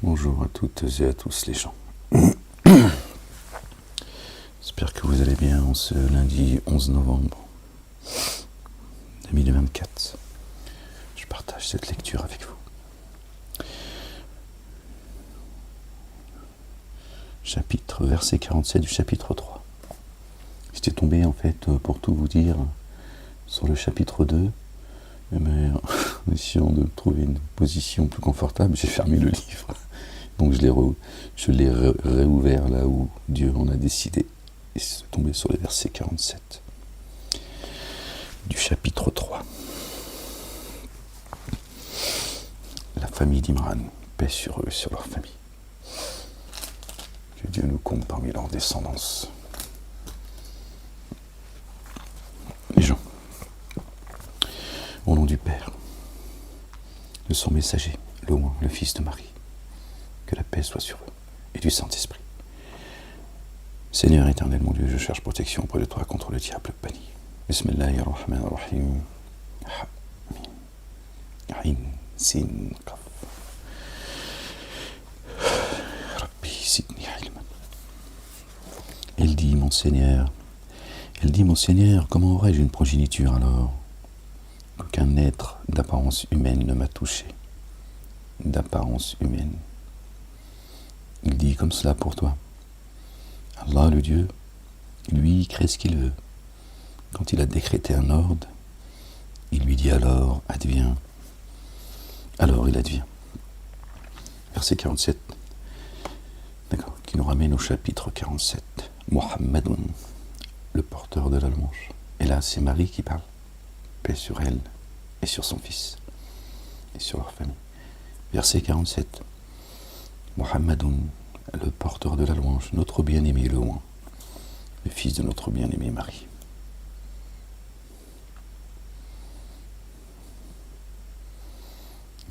Bonjour à toutes et à tous les gens. J'espère que vous allez bien en ce lundi 11 novembre 2024. Je partage cette lecture avec vous. Verset 47 du chapitre 3. J'étais tombé en fait, pour tout vous dire, sur le chapitre 2, mais en essayant de trouver une position plus confortable, j'ai fermé le livre. Donc je l'ai réouvert là où Dieu en a décidé. Et c'est tombé sur le verset 47 du chapitre 3. La famille d'Imran, paix sur eux et sur leur famille. Que Dieu nous compte parmi leur descendance. Les gens, au nom du Père, de son messager, Loin, le Fils de Marie, que la paix soit sur eux, et du Saint-Esprit. Seigneur éternel, mon Dieu, je cherche protection auprès de toi contre le diable banni. Bismillahirrahmanirrahim. Amin. Sin Qaf. Rabbi Sidni Ilman. Elle dit, mon Seigneur, comment aurais-je une progéniture alors qu'aucun être d'apparence humaine ne m'a touché. D'apparence humaine. Il dit comme cela pour toi. Allah, le Dieu, lui, crée ce qu'il veut. Quand il a décrété un ordre, il lui dit alors, adviens. Alors il advient. Verset 47, d'accord, qui nous ramène au chapitre 47. Muhammadun, le porteur de la louange. Et là, c'est Marie qui parle. Paix sur elle et sur son fils et sur leur famille. Verset 47. Muhammadun, le porteur de la louange, notre bien-aimé le Loin, le fils de notre bien-aimé Marie.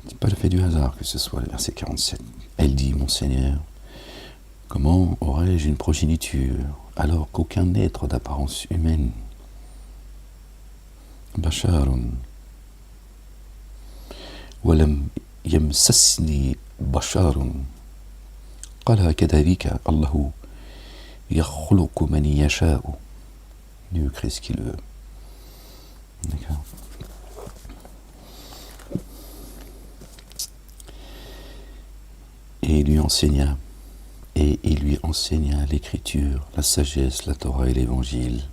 Ce n'est pas le fait du hasard que ce soit le verset 47. Elle dit, mon Seigneur, comment aurais-je une progéniture alors qu'aucun être d'apparence humaine, Basharun, walam yamsasni Basharun, qala kadhalika Allahu yakhluqu man yasha'u. Dieu crée ce qu'il veut. D'accord. Et il lui enseigna l'écriture, la sagesse, la Torah et l'évangile.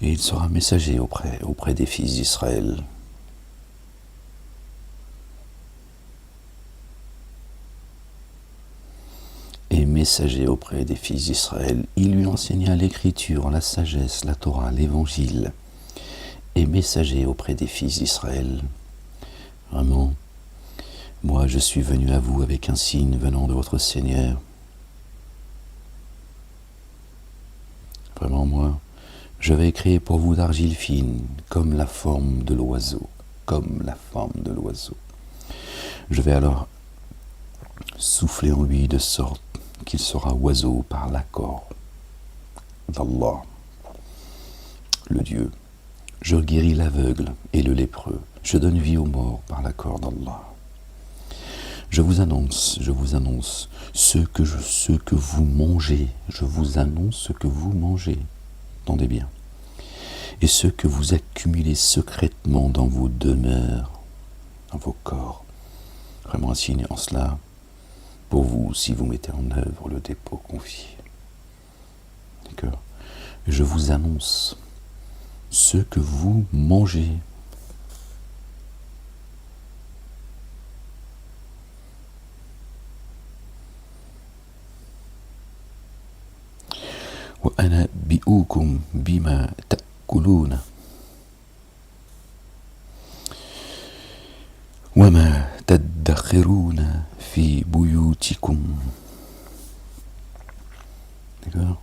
Et il sera messager auprès des fils d'Israël. Et messager auprès des fils d'Israël, il lui enseigna l'écriture, la sagesse, la Torah, l'évangile. Et messager auprès des fils d'Israël. Vraiment, moi je suis venu à vous avec un signe venant de votre Seigneur. Vraiment, moi, je vais créer pour vous d'argile fine, comme la forme de l'oiseau. Comme la forme de l'oiseau. Je vais alors souffler en lui de sorte qu'il sera oiseau par l'accord d'Allah, le Dieu. Je guéris l'aveugle et le lépreux. Je donne vie aux morts par l'accord d'Allah. Je vous annonce ce que vous mangez. Je vous annonce ce que vous mangez. Entendez bien. Et ce que vous accumulez secrètement dans vos demeures, dans vos corps. Vraiment un signe en cela pour vous si vous mettez en œuvre le dépôt confié. D'accord. Je vous annonce ce que vous mangez. Wa anabbi'ukum bima ta'kuluna wa ma tadakhiruna fi buyutikum. D'accord.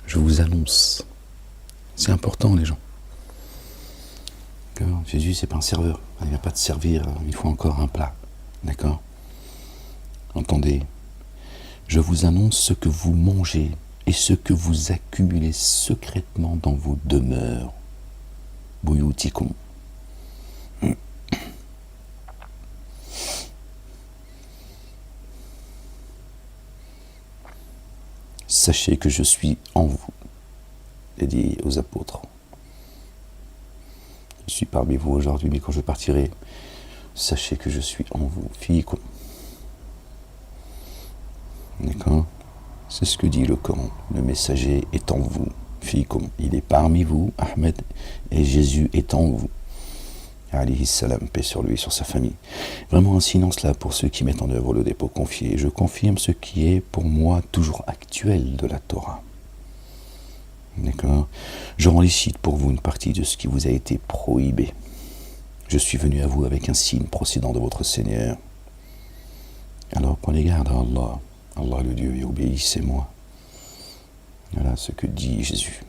Je vous annonce. C'est important, les gens. D'accord. Jésus, c'est pas un serveur. Il ne va pas te servir 1000 fois encore un plat. D'accord. Entendez. Je vous annonce ce que vous mangez et ce que vous accumulez secrètement dans vos demeures. Buyutikum. Sachez que je suis en vous. Il a dit aux apôtres. Je suis parmi vous aujourd'hui, mais quand je partirai, sachez que je suis en vous. Fiikum. D'accord? C'est ce que dit le Coran. Le messager est en vous. Fiikum. Il est parmi vous, Ahmed, et Jésus est en vous. Alayhi salam, paix sur lui, sur sa famille. Vraiment un silence là pour ceux qui mettent en œuvre le dépôt confié. Je confirme ce qui est pour moi toujours actuel de la Torah. D'accord? Je récite pour vous une partie de ce qui vous a été prohibé. Je suis venu à vous avec un signe procédant de votre Seigneur. Alors prenez garde à Allah, Allah le Dieu, et obéissez-moi. Voilà ce que dit Jésus.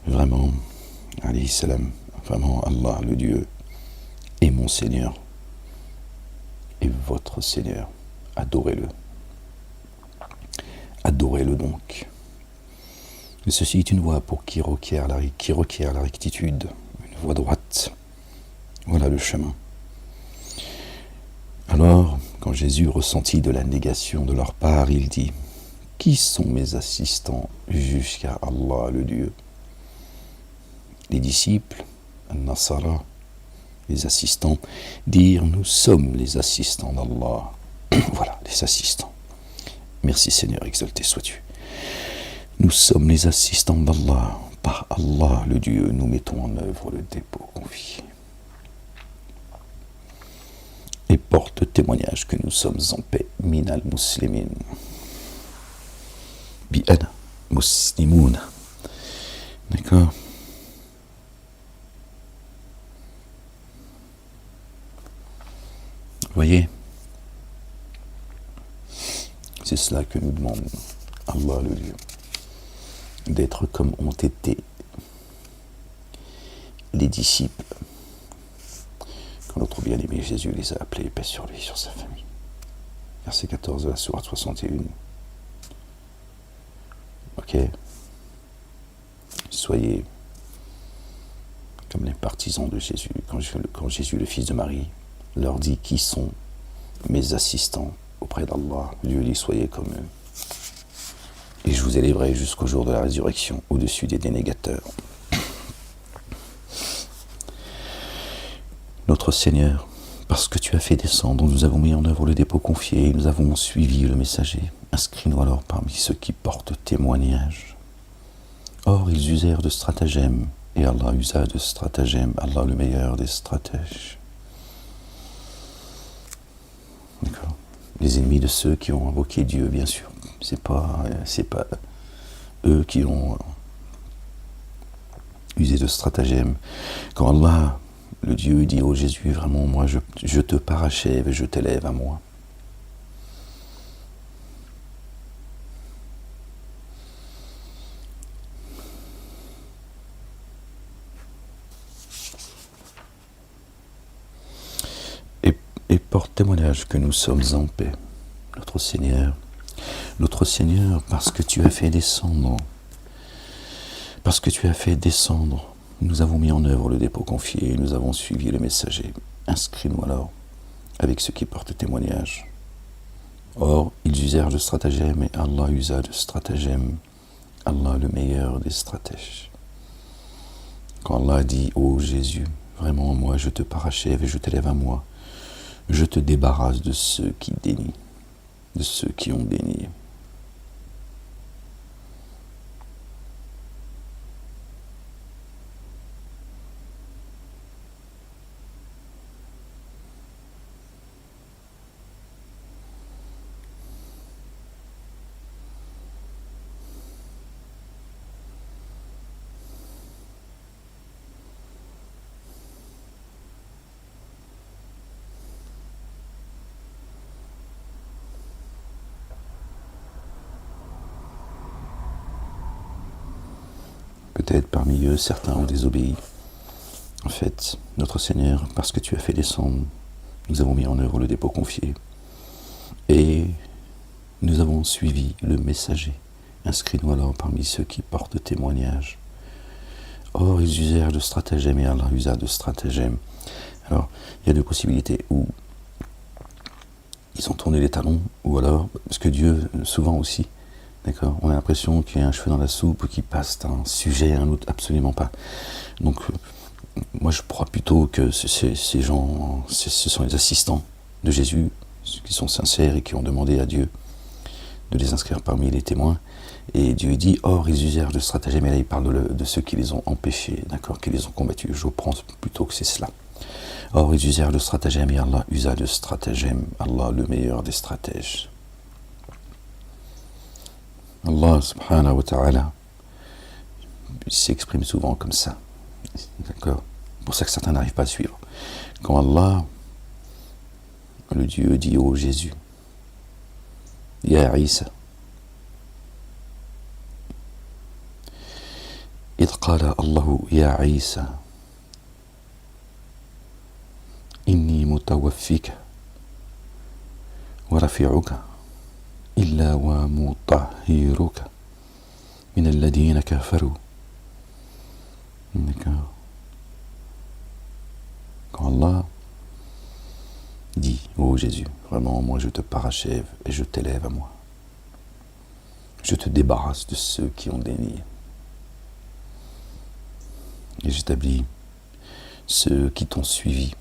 Vraiment, alayhi salam, vraiment Allah le Dieu est mon Seigneur et votre Seigneur. Adorez-le. Adorez-le donc. Et ceci est une voie pour qui requiert la rectitude, une voie droite. Voilà le chemin. Alors, quand Jésus ressentit de la négation de leur part, il dit « Qui sont mes assistants jusqu'à Allah le Dieu ?» Les disciples, An-Nasara, les assistants, dirent « Nous sommes les assistants d'Allah. » Voilà, les assistants. Merci Seigneur, exalté sois-tu. Nous sommes les assistants d'Allah. Par Allah le Dieu, nous mettons en œuvre le dépôt confié. Et porte témoignage que nous sommes en paix. Minal muslimin. Bi'ana muslimoun. D'accord? Vous voyez? C'est cela que nous demande Allah le Dieu. D'être comme ont été les disciples quand notre bien-aimé Jésus les a appelés, paix sur lui, sur sa famille. Verset 14 de la sourate 61. Ok? Soyez comme les partisans de Jésus. Quand Jésus, le fils de Marie, leur dit qui sont mes assistants auprès d'Allah, Dieu dit soyez comme eux. Et je vous élèverai jusqu'au jour de la résurrection, au-dessus des dénégateurs. Notre Seigneur, parce que tu as fait descendre, nous avons mis en œuvre le dépôt confié et nous avons suivi le messager. Inscris-nous alors parmi ceux qui portent témoignage. Or, ils usèrent de stratagèmes, et Allah usa de stratagèmes, Allah le meilleur des stratèges. D'accord. Les ennemis de ceux qui ont invoqué Dieu, bien sûr. C'est pas eux qui ont usé de stratagèmes. Quand Allah, le Dieu, dit au Jésus, vraiment, moi, je te parachève et je t'élève à moi. Et porte témoignage que nous sommes en paix, notre Seigneur, parce que tu as fait descendre, nous avons mis en œuvre le dépôt confié, nous avons suivi le messager. Inscris-nous alors avec ceux qui portent témoignage. Or, ils usèrent de stratagèmes et Allah usa de stratagèmes, Allah le meilleur des stratèges. Quand Allah dit, ô Jésus, vraiment moi je te parachève et je t'élève à moi, je te débarrasse de ceux qui dénient, de ceux qui ont dénié. Peut-être parmi eux, certains ont désobéi. En fait, notre Seigneur, parce que tu as fait descendre, nous avons mis en œuvre le dépôt confié. Et Nous avons suivi le messager. Inscris-nous alors parmi ceux qui portent témoignage. Or, ils usèrent de stratagèmes et Allah usa de stratagèmes. Alors, il y a deux possibilités. Ou ils ont tourné les talons, ou alors, parce que Dieu, souvent aussi, d'accord, on a l'impression qu'il y a un cheveu dans la soupe, qui passe d'un sujet à un autre, absolument pas. Donc, moi je crois plutôt que ces gens, ce sont les assistants de Jésus, ceux qui sont sincères et qui ont demandé à Dieu de les inscrire parmi les témoins. Et Dieu dit, or ils usèrent de stratagèmes, et là il parle de ceux qui les ont empêchés, d'accord, qui les ont combattus. Je pense plutôt que c'est cela. Or ils usèrent de stratagèmes, et Allah usa de stratagèmes, Allah le meilleur des stratèges. Allah subhanahu wa ta'ala s'exprime souvent comme ça, d'accord. C'est pour ça que certains n'arrivent pas à suivre. Quand Allah, le Dieu, dit au Jésus, Ya Isa, إذ قال الله يا عيسى إني متوفيك ورافعك إلا ومطهرك من الذين كفروا. D'accord. Quand Allah dit, ô Jésus, vraiment, moi je te parachève et je t'élève à moi. Je te débarrasse de ceux qui ont dénié. Et j'établis ceux qui t'ont suivi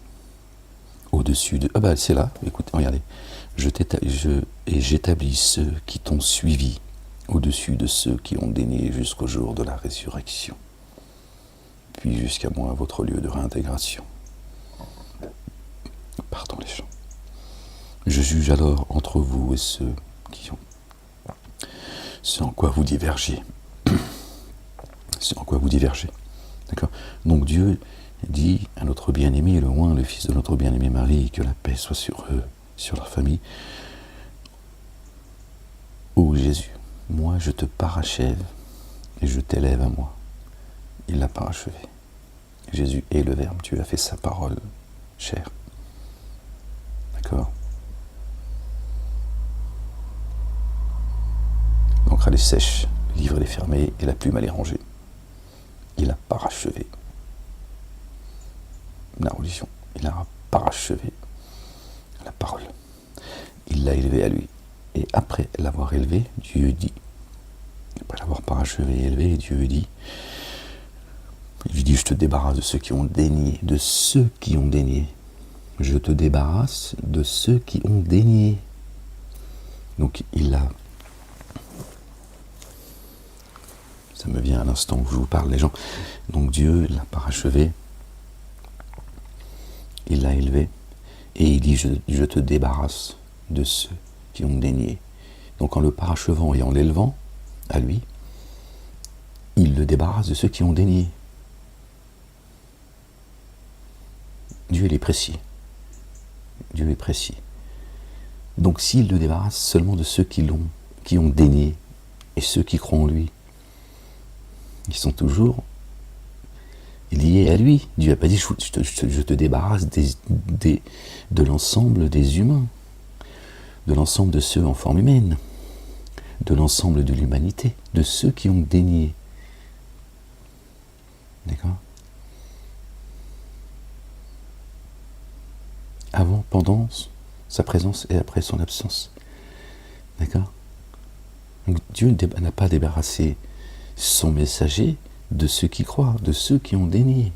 au-dessus de... Ah bah c'est là, écoutez, regardez. Et j'établis ceux qui t'ont suivi au-dessus de ceux qui ont dénié jusqu'au jour de la résurrection. Puis jusqu'à moi, votre lieu de réintégration. Pardon les gens. Je juge alors entre vous et ceux qui ont... Ce en quoi vous divergez. Ce en quoi vous divergez. D'accord. Donc Dieu dit à notre bien-aimé, le loin, le fils de notre bien-aimé Marie, que la paix soit sur eux, sur leur famille. Ô Jésus, moi je te parachève et je t'élève à moi. Il l'a parachevé. Jésus est le Verbe, Dieu a fait sa parole chère. D'accord. L'encre elle est sèche, le livre elle est fermé et la plume elle est rangée. Il a parachevé la religion, il a parachevé la parole. Il l'a élevé à lui. Et après l'avoir élevé, Dieu dit, après l'avoir parachevé et élevé, Dieu dit, il lui dit, je te débarrasse de ceux qui ont dénié, de ceux qui ont dénié. Je te débarrasse de ceux qui ont dénié. Donc il a... Ça me vient à l'instant où je vous parle, les gens. Donc Dieu l'a parachevé, il l'a élevé, et il dit, je te débarrasse de ceux qui ont dénié. Donc en le parachevant et en l'élevant à lui, il le débarrasse de ceux qui ont dénié. Dieu il est précis. Dieu est précis. Donc s'il le débarrasse seulement de ceux qui ont dénié, et ceux qui croient en lui, ils sont toujours liés à lui. Dieu n'a pas dit je te débarrasse de l'ensemble des humains, de l'ensemble de ceux en forme humaine, de l'ensemble de l'humanité, de ceux qui ont dénié. D'accord? Avant, pendant sa présence et après son absence. D'accord? Donc Dieu n'a pas débarrassé son messager de ceux qui croient, de ceux qui ont dénié.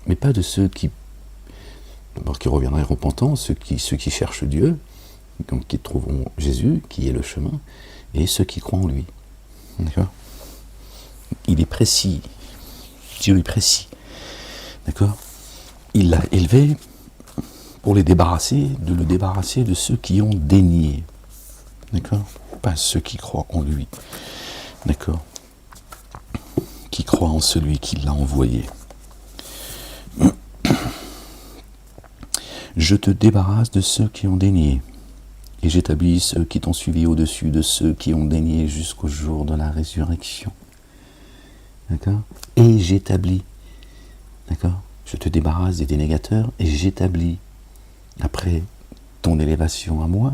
Mais pas de ceux qui reviendraient repentants, ceux qui cherchent Dieu, donc qui trouveront Jésus, qui est le chemin, et ceux qui croient en lui. D'accord? Il est précis. Dieu est précis. D'accord? Il l'a élevé pour le débarrasser de ceux qui ont dénié. D'accord? Pas ceux qui croient en lui. D'accord? Qui croient en celui qui l'a envoyé. Je te débarrasse de ceux qui ont dénié, et j'établis ceux qui t'ont suivi au-dessus de ceux qui ont dénié jusqu'au jour de la résurrection. D'accord? Et j'établis. D'accord? Je te débarrasse des dénégateurs, et j'établis, après ton élévation à moi,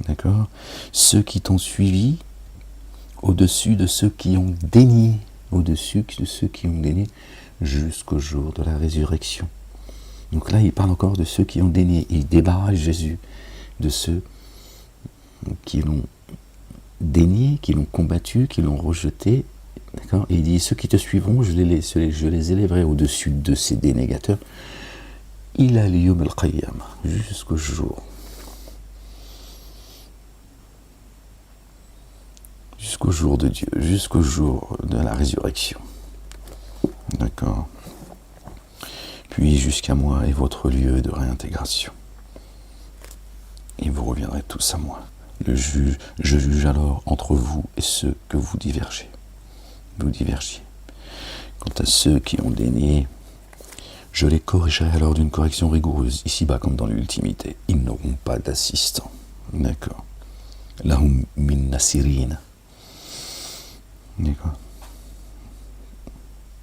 d'accord, ceux qui t'ont suivi au-dessus de ceux qui ont dénié, au-dessus de ceux qui ont dénié jusqu'au jour de la résurrection. Donc là, il parle encore de ceux qui ont dénié. Il débarrasse Jésus de ceux qui l'ont dénié, qui l'ont combattu, qui l'ont rejeté. D'accord ? Et il dit, ceux qui te suivront, je les élèverai au-dessus de ces dénégateurs. Il a l'yawm al-qiyamah, jusqu'au jour de Dieu, jusqu'au jour de la résurrection. D'accord ? Puis jusqu'à moi et votre lieu de réintégration. Et vous reviendrez tous à moi. Je juge alors entre vous et ceux que vous divergez. Quant à ceux qui ont dénié, je les corrigerai alors d'une correction rigoureuse, ici-bas comme dans l'ultimité. Ils n'auront pas d'assistants. D'accord. Lahum min nasirin. D'accord.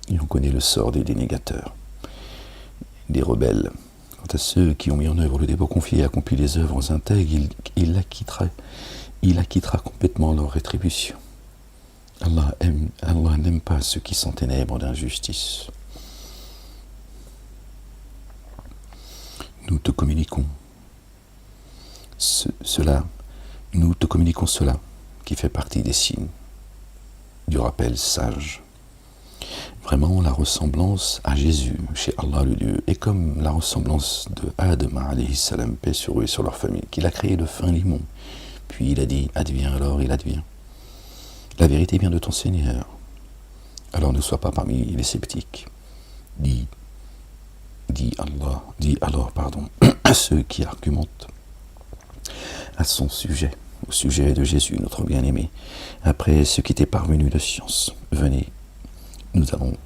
Et on connaît le sort des dénégateurs, des rebelles. Quant à ceux qui ont mis en œuvre le dépôt confié et accompli les œuvres intègres, il acquittera complètement leur rétribution. Allah n'aime pas ceux qui sont ténèbres d'injustice. Nous te communiquons cela, qui fait partie des signes du rappel sage. Vraiment, la ressemblance à Jésus, chez Allah le Dieu, est comme la ressemblance de Adam, alayhi salam, paix sur eux et sur leur famille, qu'il a créé de fin limon. Puis il a dit, adviens alors, il advient. La vérité vient de ton Seigneur. Alors ne sois pas parmi les sceptiques. Dis alors, à ceux qui argumentent à son sujet, au sujet de Jésus, notre bien-aimé, après ce qui était parvenu de science. Venez, nous allons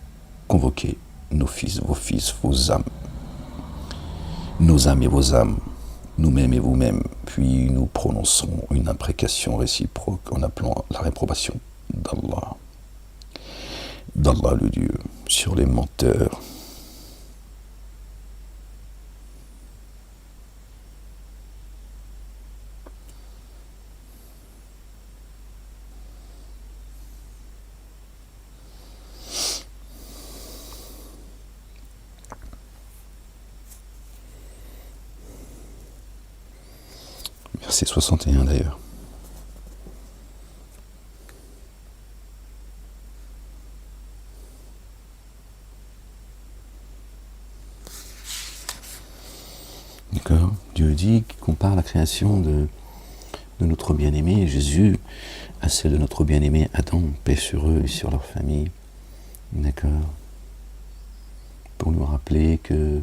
convoquer nos fils, vos âmes, nos âmes et vos âmes, nous-mêmes et vous-mêmes, puis nous prononcerons une imprécation réciproque en appelant la réprobation d'Allah le Dieu, sur les menteurs. Verset 61 d'ailleurs. D'accord ? Dieu dit qu'on compare la création de notre bien-aimé Jésus à celle de notre bien-aimé Adam, paix sur eux et sur leur famille. D'accord ? Pour nous rappeler que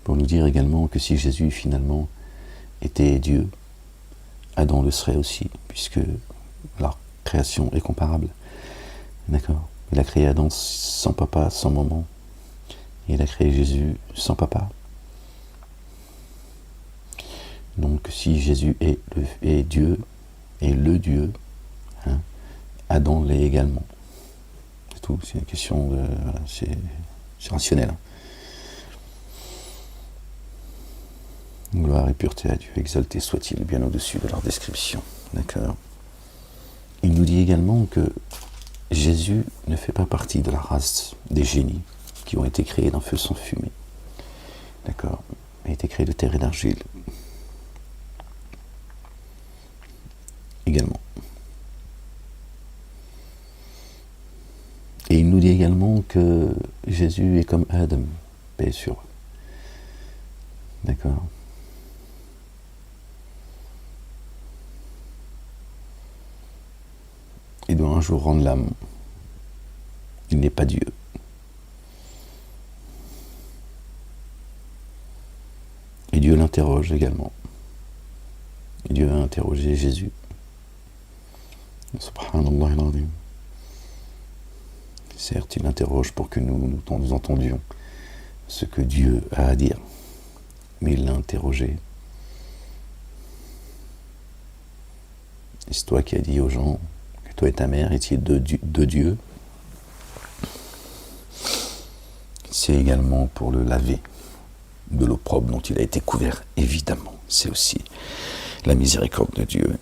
pour nous dire également que si Jésus finalement était Dieu, Adam le serait aussi, puisque leur création est comparable. D'accord ? Il a créé Adam sans papa, sans maman. Et il a créé Jésus sans papa. Donc si Jésus est Dieu, et le Dieu, hein, Adam l'est également. C'est tout, c'est une question de... Voilà, c'est rationnel. Hein. Gloire et pureté à Dieu, exalté soit-il, bien au-dessus de leur description. D'accord. Il nous dit également que Jésus ne fait pas partie de la race des génies qui ont été créés d'un feu sans fumée. D'accord. Il a été créé de terre et d'argile. Également. Et il nous dit également que Jésus est comme Adam, paix sur eux. D'accord. Il doit un jour rendre l'âme. Il n'est pas Dieu. Et Dieu l'interroge également. Et Dieu a interrogé Jésus. Subhanallah al-Azim. Certes, il l'interroge pour que nous entendions ce que Dieu a à dire. Mais il l'a interrogé. Et c'est toi qui as dit aux gens que toi et ta mère étiez de Dieu. C'est également pour le laver. de l'opprobre dont il a été couvert, évidemment. C'est aussi la miséricorde de Dieu.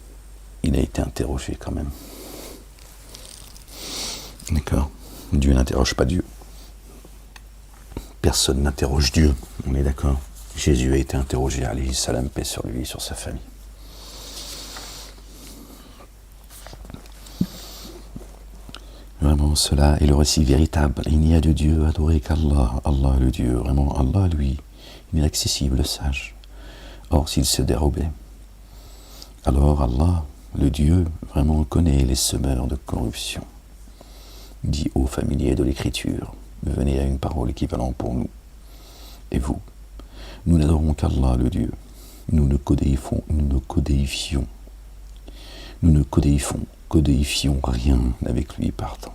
Il a été interrogé quand même. D'accord? Dieu n'interroge pas Dieu. Personne n'interroge Dieu, on est d'accord? Jésus a été interrogé, alayhi salam, paix sur lui et sur sa famille. Vraiment, cela est le récit véritable. Il n'y a de Dieu adoré qu'Allah. Allah le Dieu, vraiment, Allah, lui, inaccessible, le sage. Or, s'il se dérobait, alors Allah, le Dieu, vraiment connaît les semeurs de corruption. Dit aux familiers de l'écriture, venez à une parole équivalente pour nous. Et vous, nous n'adorons qu'Allah, le Dieu. Nous ne codéifions rien avec lui partant.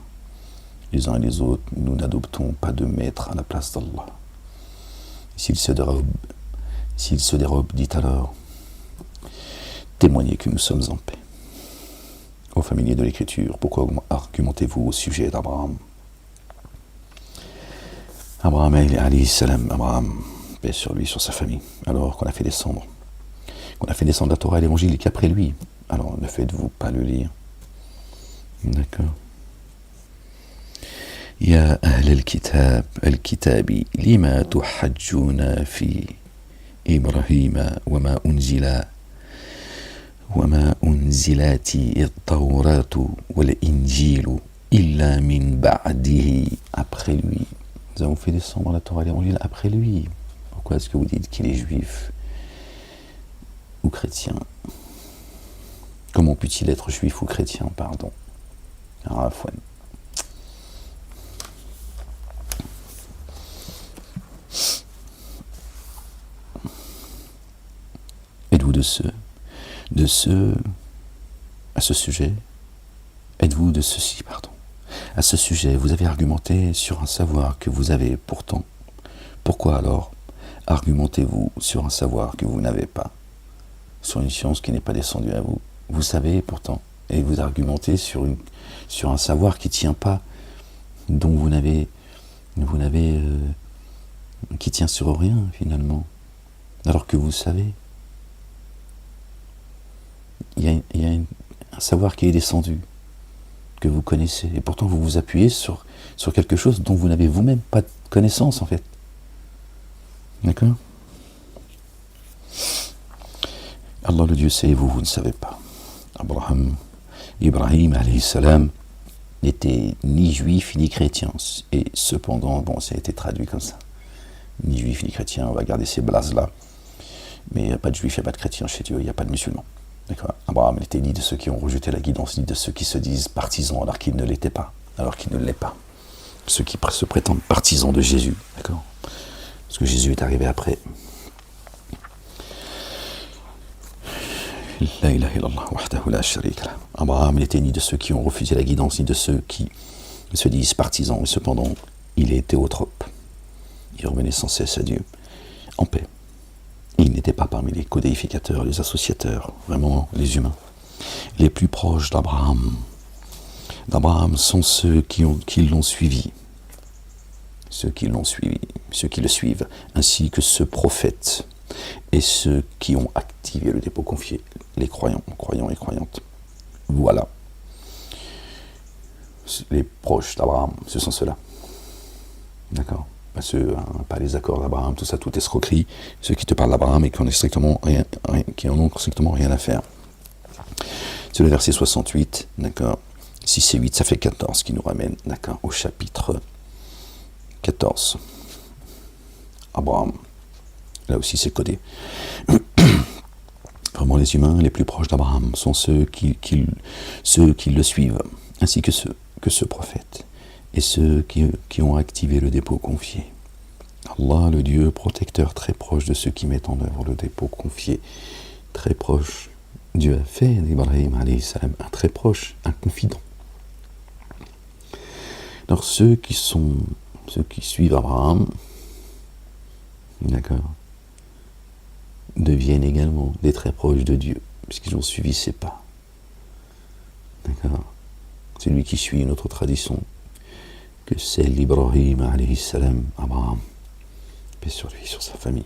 Les uns et les autres, nous n'adoptons pas de maître à la place d'Allah. S'il se dérobe, dites alors, témoignez que nous sommes en paix. Aux familiers de l'écriture, pourquoi argumentez-vous au sujet d'Abraham? Abraham, alayhi salam, Abraham, paix sur lui, sur sa famille, alors qu'on a fait descendre la Torah et l'Évangile, et qu'après lui, alors ne faites-vous pas le lire. D'accord. Ya ahl al-kitabi, lima tuhajjuna fi Ibrahima wa ma unzilati at-Tawratu wal-Injilu illa min ba'dihi. Après lui, nous avons fait descendre la Torah et l'Évangile après lui. Pourquoi est-ce que vous dites qu'il est juif ou chrétien? Comment peut-il être juif ou chrétien, pardon? Arafouane. Êtes-vous à ce sujet, êtes-vous de ceci, pardon. À ce sujet, vous avez argumenté sur un savoir que vous avez pourtant. Pourquoi alors argumentez-vous sur un savoir que vous n'avez pas, sur une science qui n'est pas descendue à vous? Vous savez pourtant, et vous argumentez sur un savoir qui ne tient pas, dont qui tient sur rien finalement, alors que vous savez. Il y a un savoir qui est descendu, que vous connaissez, et pourtant vous vous appuyez sur quelque chose dont vous n'avez vous-même pas de connaissance en fait. D'accord? Allah le Dieu sait et vous ne savez pas. Ibrahim alayhi salam n'était ni juif ni chrétien, et cependant, bon, ça a été traduit comme ça. Ni juif ni chrétien, on va garder ces blases là, mais il n'y a pas de juif, il n'y a pas de chrétien chez Dieu, il n'y a pas de musulman. D'accord. Abraham n'était ni de ceux qui ont rejeté la guidance, ni de ceux qui se disent partisans alors qu'ils ne l'étaient pas, alors qu'il ne l'est pas. Ceux qui se prétendent partisans de Jésus, d'accord? Parce que Jésus est arrivé après. La ilaha illallah wahdahu la sharika lah. Abraham n'était ni de ceux qui ont refusé la guidance, ni de ceux qui se disent partisans, mais cependant, il était au trope. Il revenait sans cesse à Dieu, en paix. Il n'était pas parmi les codéificateurs, les associateurs, vraiment les humains. Les plus proches d'Abraham sont ceux qui l'ont suivi, ceux qui le suivent, ainsi que ce prophète, et ceux qui ont activé le dépôt confié, les croyants et croyantes. Voilà. Les proches d'Abraham, ce sont ceux-là. D'accord? Pas les accords d'Abraham, tout ça, tout escroquerie. Ceux qui te parlent d'Abraham et qui en ont strictement rien à faire. C'est le verset 68, d'accord? 6 et 8, ça fait 14 qui nous ramène, d'accord, au chapitre 14. Abraham. Là aussi, c'est codé. Vraiment, les humains les plus proches d'Abraham sont ceux qui le suivent, ainsi que ce prophète, et ceux qui ont activé le dépôt confié. Allah, le Dieu protecteur, très proche de ceux qui mettent en œuvre le dépôt confié, très proche. Dieu a fait d'Ibrahim alayhi salam un très proche, un confident. Alors ceux qui suivent Abraham, d'accord, deviennent également des très proches de Dieu, puisqu'ils ont suivi ses pas. D'accord. Celui qui suit une autre tradition que celle d'Ibrahim alayhi salam, Abraham, paix sur lui, sur sa famille.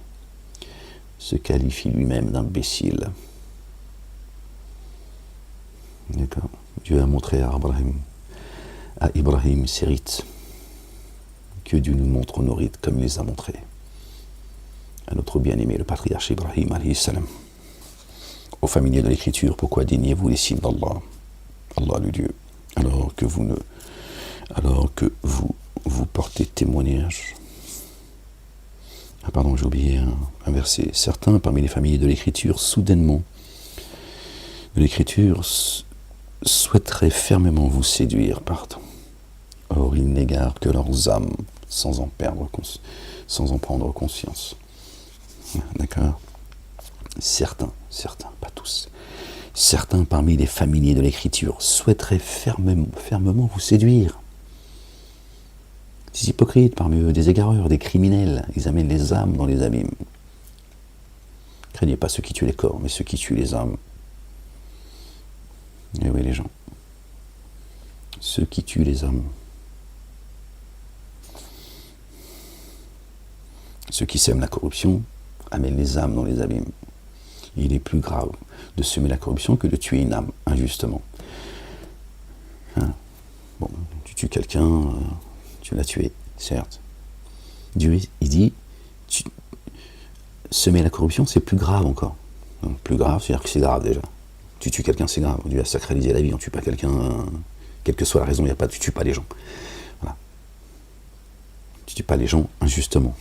se qualifie lui-même d'imbécile. D'accord. Dieu a montré à Ibrahim ses rites. Que Dieu nous montre nos rites comme il les a montrés. À notre bien-aimé, le patriarche Ibrahim, alayhi salam. Aux familiers de l'écriture, pourquoi déniez-vous les signes d'Allah, Allah le Dieu, alors que vous portez témoignage. Ah pardon, j'ai oublié un verset. Certains parmi les familles de l'écriture, soudainement, de l'écriture, souhaiteraient fermement vous séduire, pardon. Or, ils n'égarent que leurs âmes sans en prendre conscience. D'accord ? Certains, pas tous. Certains parmi les familiers de l'écriture souhaiteraient fermement vous séduire. Des hypocrites parmi eux, des égareurs, des criminels, ils amènent les âmes dans les abîmes. Craignez pas ceux qui tuent les corps, mais ceux qui tuent les âmes. Et oui, les gens. Ceux qui tuent les âmes. Ceux qui sèment la corruption amènent les âmes dans les abîmes. Il est plus grave de semer la corruption que de tuer une âme injustement. Hein? Bon, tu tues quelqu'un, tu l'as tué, certes. Dieu, il dit, semer la corruption, c'est plus grave encore. Donc, plus grave, c'est-à-dire que c'est grave déjà. Tu tues quelqu'un, c'est grave. Dieu a sacralisé la vie, on ne tue pas quelqu'un, quelle que soit la raison, tu ne tues pas les gens. Voilà. Tu ne tues pas les gens injustement.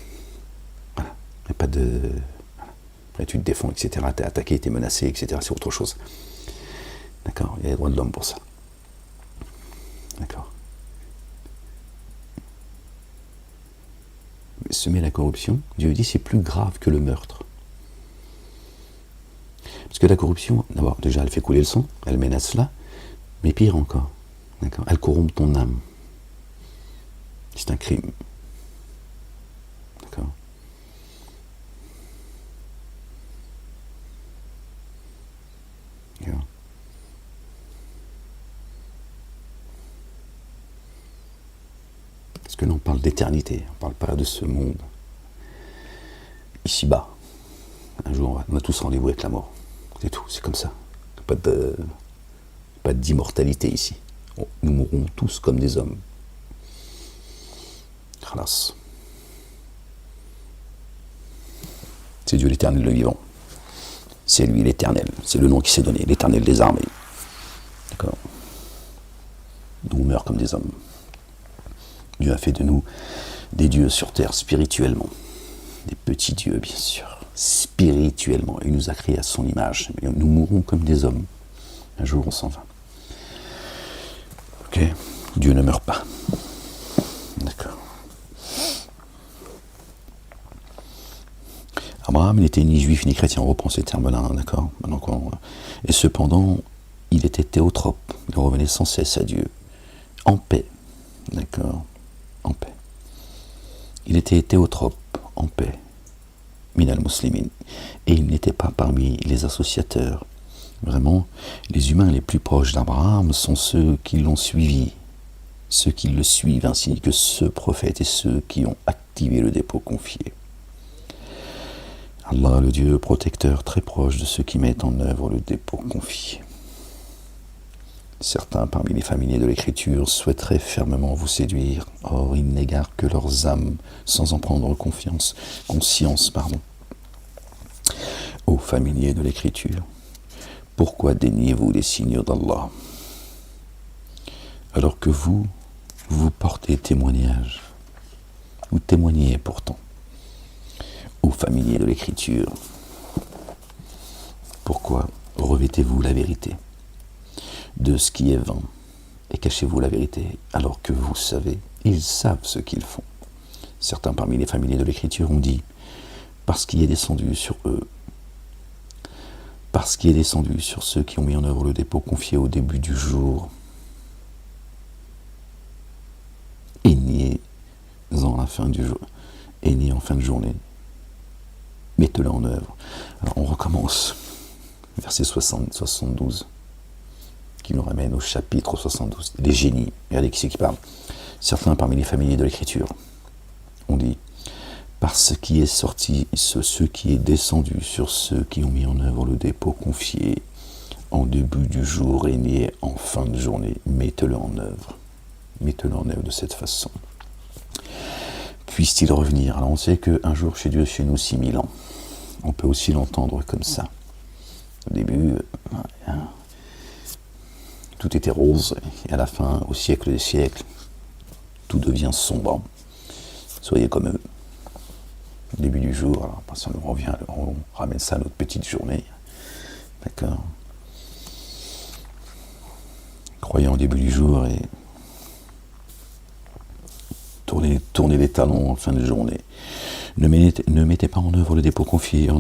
Voilà. Il n'y a pas de... Après, tu te défends, etc. Tu es attaqué, tu es menacé, etc. C'est autre chose. D'accord ? Il y a les droits de l'homme pour ça. D'accord ? Semer la corruption, Dieu dit, c'est plus grave que le meurtre. Parce que la corruption, d'abord, déjà, elle fait couler le sang, elle mène à cela, mais pire encore, d'accord ? Elle corrompt ton âme. C'est un crime. D'accord ? D'accord. Parce que là, on parle d'éternité, on ne parle pas de ce monde. Ici-bas, un jour, on a tous rendez-vous avec la mort. C'est tout, c'est comme ça. Pas d'immortalité ici. Nous mourrons tous comme des hommes. Khalas. C'est Dieu l'éternel, le vivant. C'est lui l'éternel. C'est le nom qui s'est donné, l'éternel des armées. D'accord ? Nous, on meurt comme des hommes. Dieu a fait de nous des dieux sur terre spirituellement. Des petits dieux, bien sûr. Spirituellement. Il nous a créés à son image. Mais nous mourrons comme des hommes. Un jour, on s'en va. Ok ? Dieu ne meurt pas. D'accord. Abraham n'était ni juif ni chrétien. On reprend ces termes-là, d'accord ? Et cependant, il était théotrope. Il revenait sans cesse à Dieu. En paix. D'accord ? En paix. Il était théotrope, en paix, minal muslimin, et il n'était pas parmi les associateurs. Vraiment, les humains les plus proches d'Abraham sont ceux qui l'ont suivi, ceux qui le suivent, ainsi que ce prophète et ceux qui ont activé le dépôt confié. Allah, le Dieu protecteur, très proche de ceux qui mettent en œuvre le dépôt confié. Certains parmi les familiers de l'écriture souhaiteraient fermement vous séduire, or ils n'égarent que leurs âmes sans en prendre conscience. Ô familiers de l'écriture, pourquoi déniez-vous les signes d'Allah, alors que vous portez témoignage, vous témoignez pourtant. Ô familiers de l'écriture, pourquoi revêtez-vous la vérité de ce qui est vain, et cachez-vous la vérité, alors que vous savez, ils savent ce qu'ils font. Certains parmi les familiers de l'écriture ont dit, parce qu'il est descendu sur eux, parce qu'il est descendu sur ceux qui ont mis en œuvre le dépôt confié au début du jour, et niez en la fin du jour, et niez en fin de journée. Mettez-le en œuvre. Alors on recommence, verset 72. Qui nous ramène au chapitre 72, les génies. Regardez qui c'est qui parle. Certains parmi les familiers de l'écriture ont dit, par ce qui est sorti, ce qui est descendu sur ceux qui ont mis en œuvre le dépôt confié en début du jour et né en fin de journée. Mettez-le en œuvre. Mettez-le en œuvre de cette façon. Puisse-t-il revenir? Alors on sait qu'un jour chez Dieu, chez nous, 6000 ans. On peut aussi l'entendre comme ça. Au début, tout était rose, et à la fin, au siècle des siècles, tout devient sombre. Soyez comme eux. Au début du jour, alors après ça on revient, on ramène ça à notre petite journée. D'accord? Croyez en début du jour et tournez les talons en fin de journée. Ne mettez pas en œuvre le dépôt confié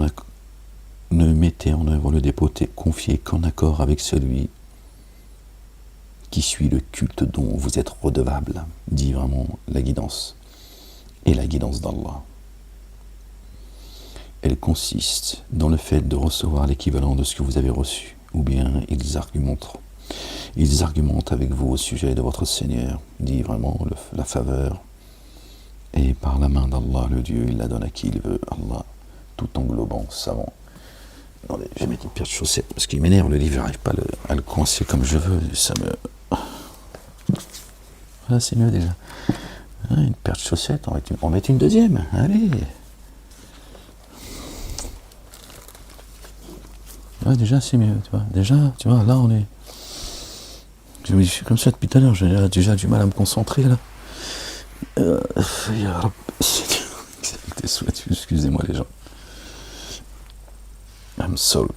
ne mettez en œuvre le dépôt confié qu'en accord avec celui qui suit le culte dont vous êtes redevable, dit vraiment la guidance. Et la guidance d'Allah. Elle consiste dans le fait de recevoir l'équivalent de ce que vous avez reçu, ou bien ils argumentent avec vous au sujet de votre Seigneur, dit vraiment la faveur, et par la main d'Allah, le Dieu, il la donne à qui il veut, Allah, tout englobant, savant. Attendez, je vais mettre une paire de chaussettes, parce qu'il m'énerve, le livre, j'arrive pas à le coincer comme je veux, ça me... Voilà, c'est mieux déjà. Une paire de chaussettes, on va mettre une deuxième, allez. Ouais, déjà c'est mieux, tu vois. Déjà, tu vois, là on est... Je suis comme ça depuis tout à l'heure, j'ai déjà du mal à me concentrer là. Excusez-moi les gens. I'm sorry.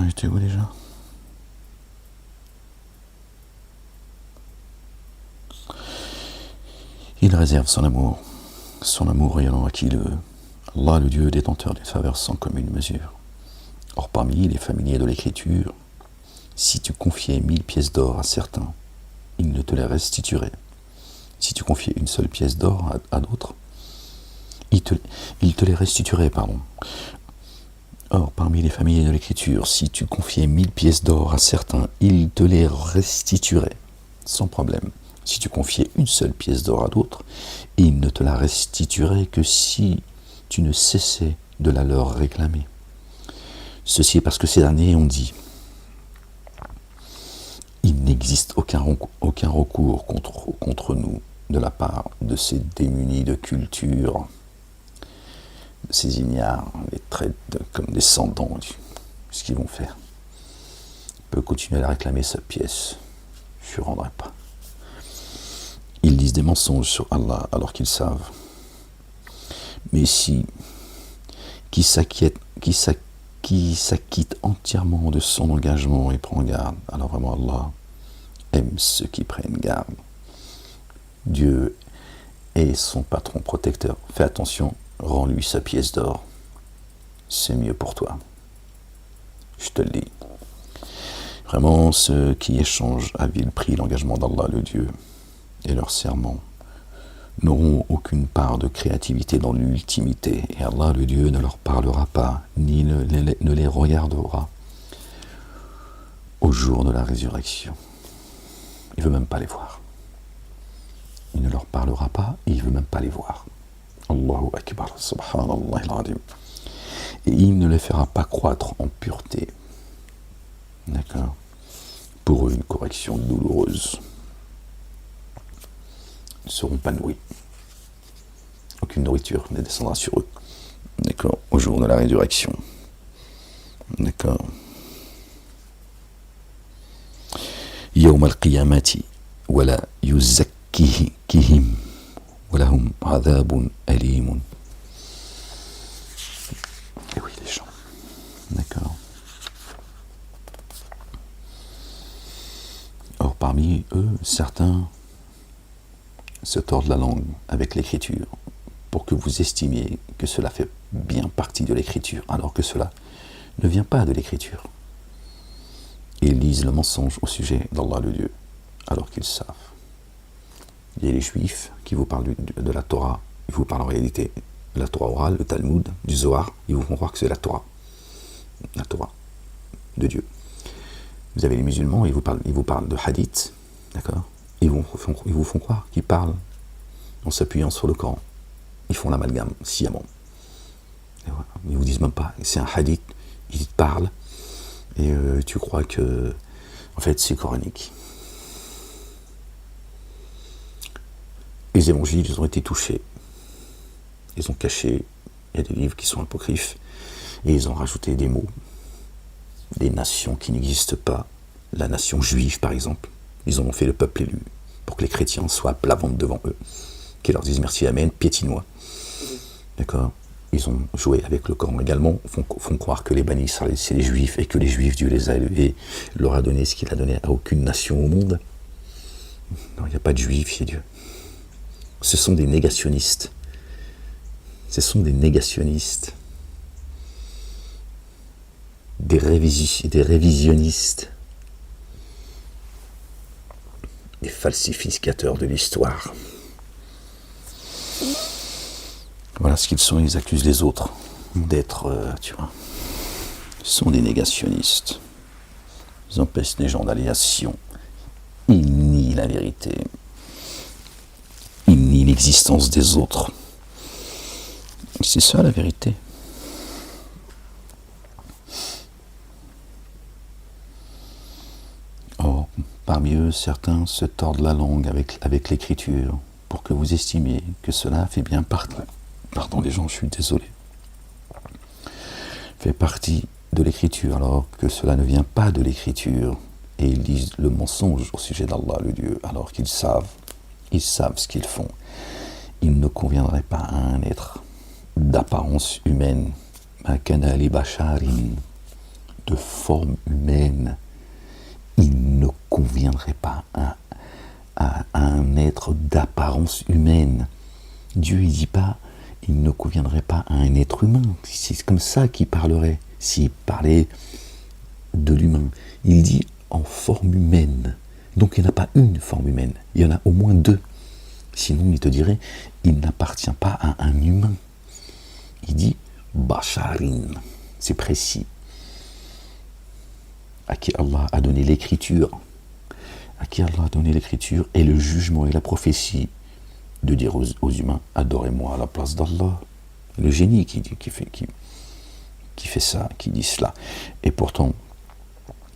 J'étais où déjà? Il réserve son amour rayonnant à qui il veut. Allah, le Dieu détenteur des faveurs sans commune mesure. Or, parmi les familiers de l'écriture, si tu confiais 1000 pièces d'or à certains, ils ne te les restitueraient. Si tu confiais une seule pièce d'or à d'autres, ils te les restitueraient, pardon. Or, parmi les familiers de l'écriture, si tu confiais 1000 pièces d'or à certains, ils te les restitueraient, sans problème. Si tu confiais une seule pièce d'or à d'autres, ils ne te la restitueraient que si tu ne cessais de la leur réclamer. Ceci est parce que ces derniers ont dit: il n'existe aucun recours contre nous de la part de ces démunis de culture, de ces ignares, les traitent comme descendants. Ce qu'ils vont faire. Il peut continuer à la réclamer sa pièce. Je ne rendrai pas. Ils disent des mensonges sur Allah alors qu'ils savent. Mais si qui s'acquitte entièrement de son engagement et prend garde, alors vraiment Allah aime ceux qui prennent garde. Dieu est son patron protecteur. Fais attention, rends-lui sa pièce d'or. C'est mieux pour toi. Je te le dis. Vraiment, ceux qui échangent à vil prix l'engagement d'Allah le Dieu et leur serment n'auront aucune part de créativité dans l'ultimité, et Allah le Dieu ne leur parlera pas, ni ne les regardera au jour de la résurrection. Il ne veut même pas les voir. Il ne leur parlera pas, et il ne veut même pas les voir. Allahu Akbar, subhanallah al-azim. Et il ne les fera pas croître en pureté. D'accord? Pour eux, une correction douloureuse. Ils ne seront pas nourris. Aucune nourriture ne descendra sur eux. D'accord? Au jour de la résurrection. D'accord? يوم القيامة ولا يزكيهم ولهم عذاب أليم. Et oui, les gens. D'accord? Or, parmi eux, certains se tordent la langue avec l'écriture pour que vous estimiez que cela fait bien partie de l'écriture, alors que cela ne vient pas de l'écriture. Ils lisent le mensonge au sujet d'Allah le Dieu, alors qu'ils savent. Il y a les Juifs qui vous parlent de la Torah, ils vous parlent en réalité de la Torah orale, le Talmud, du Zohar, ils vous font croire que c'est la Torah de Dieu. Vous avez les musulmans, ils vous parlent de hadith, d'accord? ils vous font croire qu'ils parlent en s'appuyant sur le Coran. Ils font l'amalgame sciemment. Et voilà. Ils vous disent même pas, c'est un hadith, ils te parlent, et tu crois que, en fait, c'est coranique. Les évangiles, ils ont été touchés. Ils ont caché, il y a des livres qui sont apocryphes, et ils ont rajouté des mots, des nations qui n'existent pas. La nation juive, par exemple, ils en ont fait le peuple élu, pour que les chrétiens soient à plat ventre devant eux, qu'ils leur disent merci, amen, piétinois. D'accord? Ils ont joué avec le Coran également, font croire que les Bani Israël, c'est les Juifs, et que les Juifs, Dieu les a élevés, leur a donné ce qu'il a donné à aucune nation au monde. Non, il n'y a pas de Juifs chez Dieu. Ce sont des négationnistes. Ce sont des négationnistes. Des révisionnistes. Des falsificateurs de l'histoire. Voilà ce qu'ils sont, ils accusent les autres d'être, tu vois, ils sont des négationnistes. Ils empêchent les gens d'aller à Sion. Ils nient la vérité. Ils nient l'existence des autres. C'est ça la vérité. Or, parmi eux, certains se tordent la langue avec l'écriture pour que vous estimiez que cela fait bien partie. Pardon les gens, je suis désolé. Fait partie de l'écriture alors que cela ne vient pas de l'écriture. Et ils disent le mensonge au sujet d'Allah, le Dieu, alors qu'ils savent ce qu'ils font. Il ne conviendrait pas à un être d'apparence humaine, de forme humaine. Il ne conviendrait pas à un être d'apparence humaine. Dieu ne dit pas, il ne conviendrait pas à un être humain. C'est comme ça qu'il parlerait, s'il parlait de l'humain. Il dit en forme humaine. Donc il n'y en a pas une forme humaine, il y en a au moins deux. Sinon il te dirait, il n'appartient pas à un humain. Il dit Basharin, c'est précis. À qui Allah a donné l'écriture, à qui Allah a donné l'écriture et le jugement et la prophétie de dire aux humains, adorez-moi à la place d'Allah. Le génie qui fait ça, qui dit cela. Et pourtant,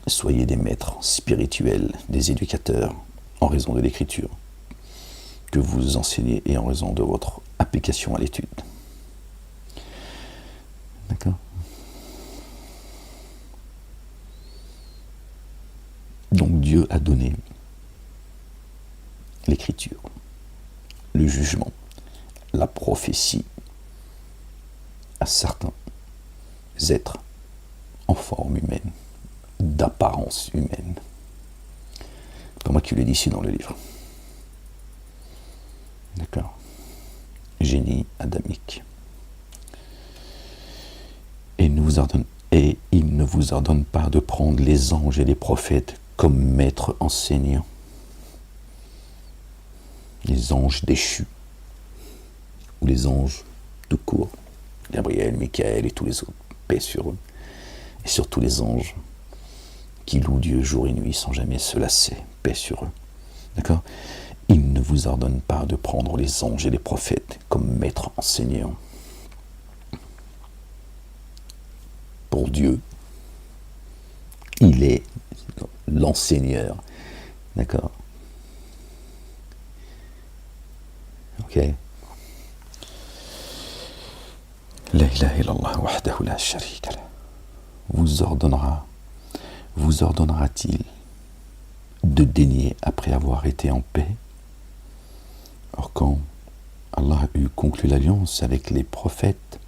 soyez des maîtres spirituels, des éducateurs, en raison de l'écriture que vous enseignez et en raison de votre application à l'étude. D'accord? Donc Dieu a donné l'écriture, le jugement, la prophétie à certains êtres en forme humaine, d'apparence humaine. C'est pas moi qui le dis ici dans le livre. D'accord? Génie adamique. Et il ne vous ordonne pas de prendre les anges et les prophètes comme maîtres enseignants. Les anges déchus, ou les anges tout court, Gabriel, Michael et tous les autres, paix sur eux, et surtout les anges qui louent Dieu jour et nuit sans jamais se lasser, paix sur eux. D'accord? Il ne vous ordonne pas de prendre les anges et les prophètes comme maîtres enseignants. Pour Dieu, il est l'enseigneur. D'accord? Ok? La ilaha illallah wahdahu la sharika lah. Vous ordonnera-t-il de daigner après avoir été en paix? Or quand Allah a eu conclu l'alliance avec les prophètes,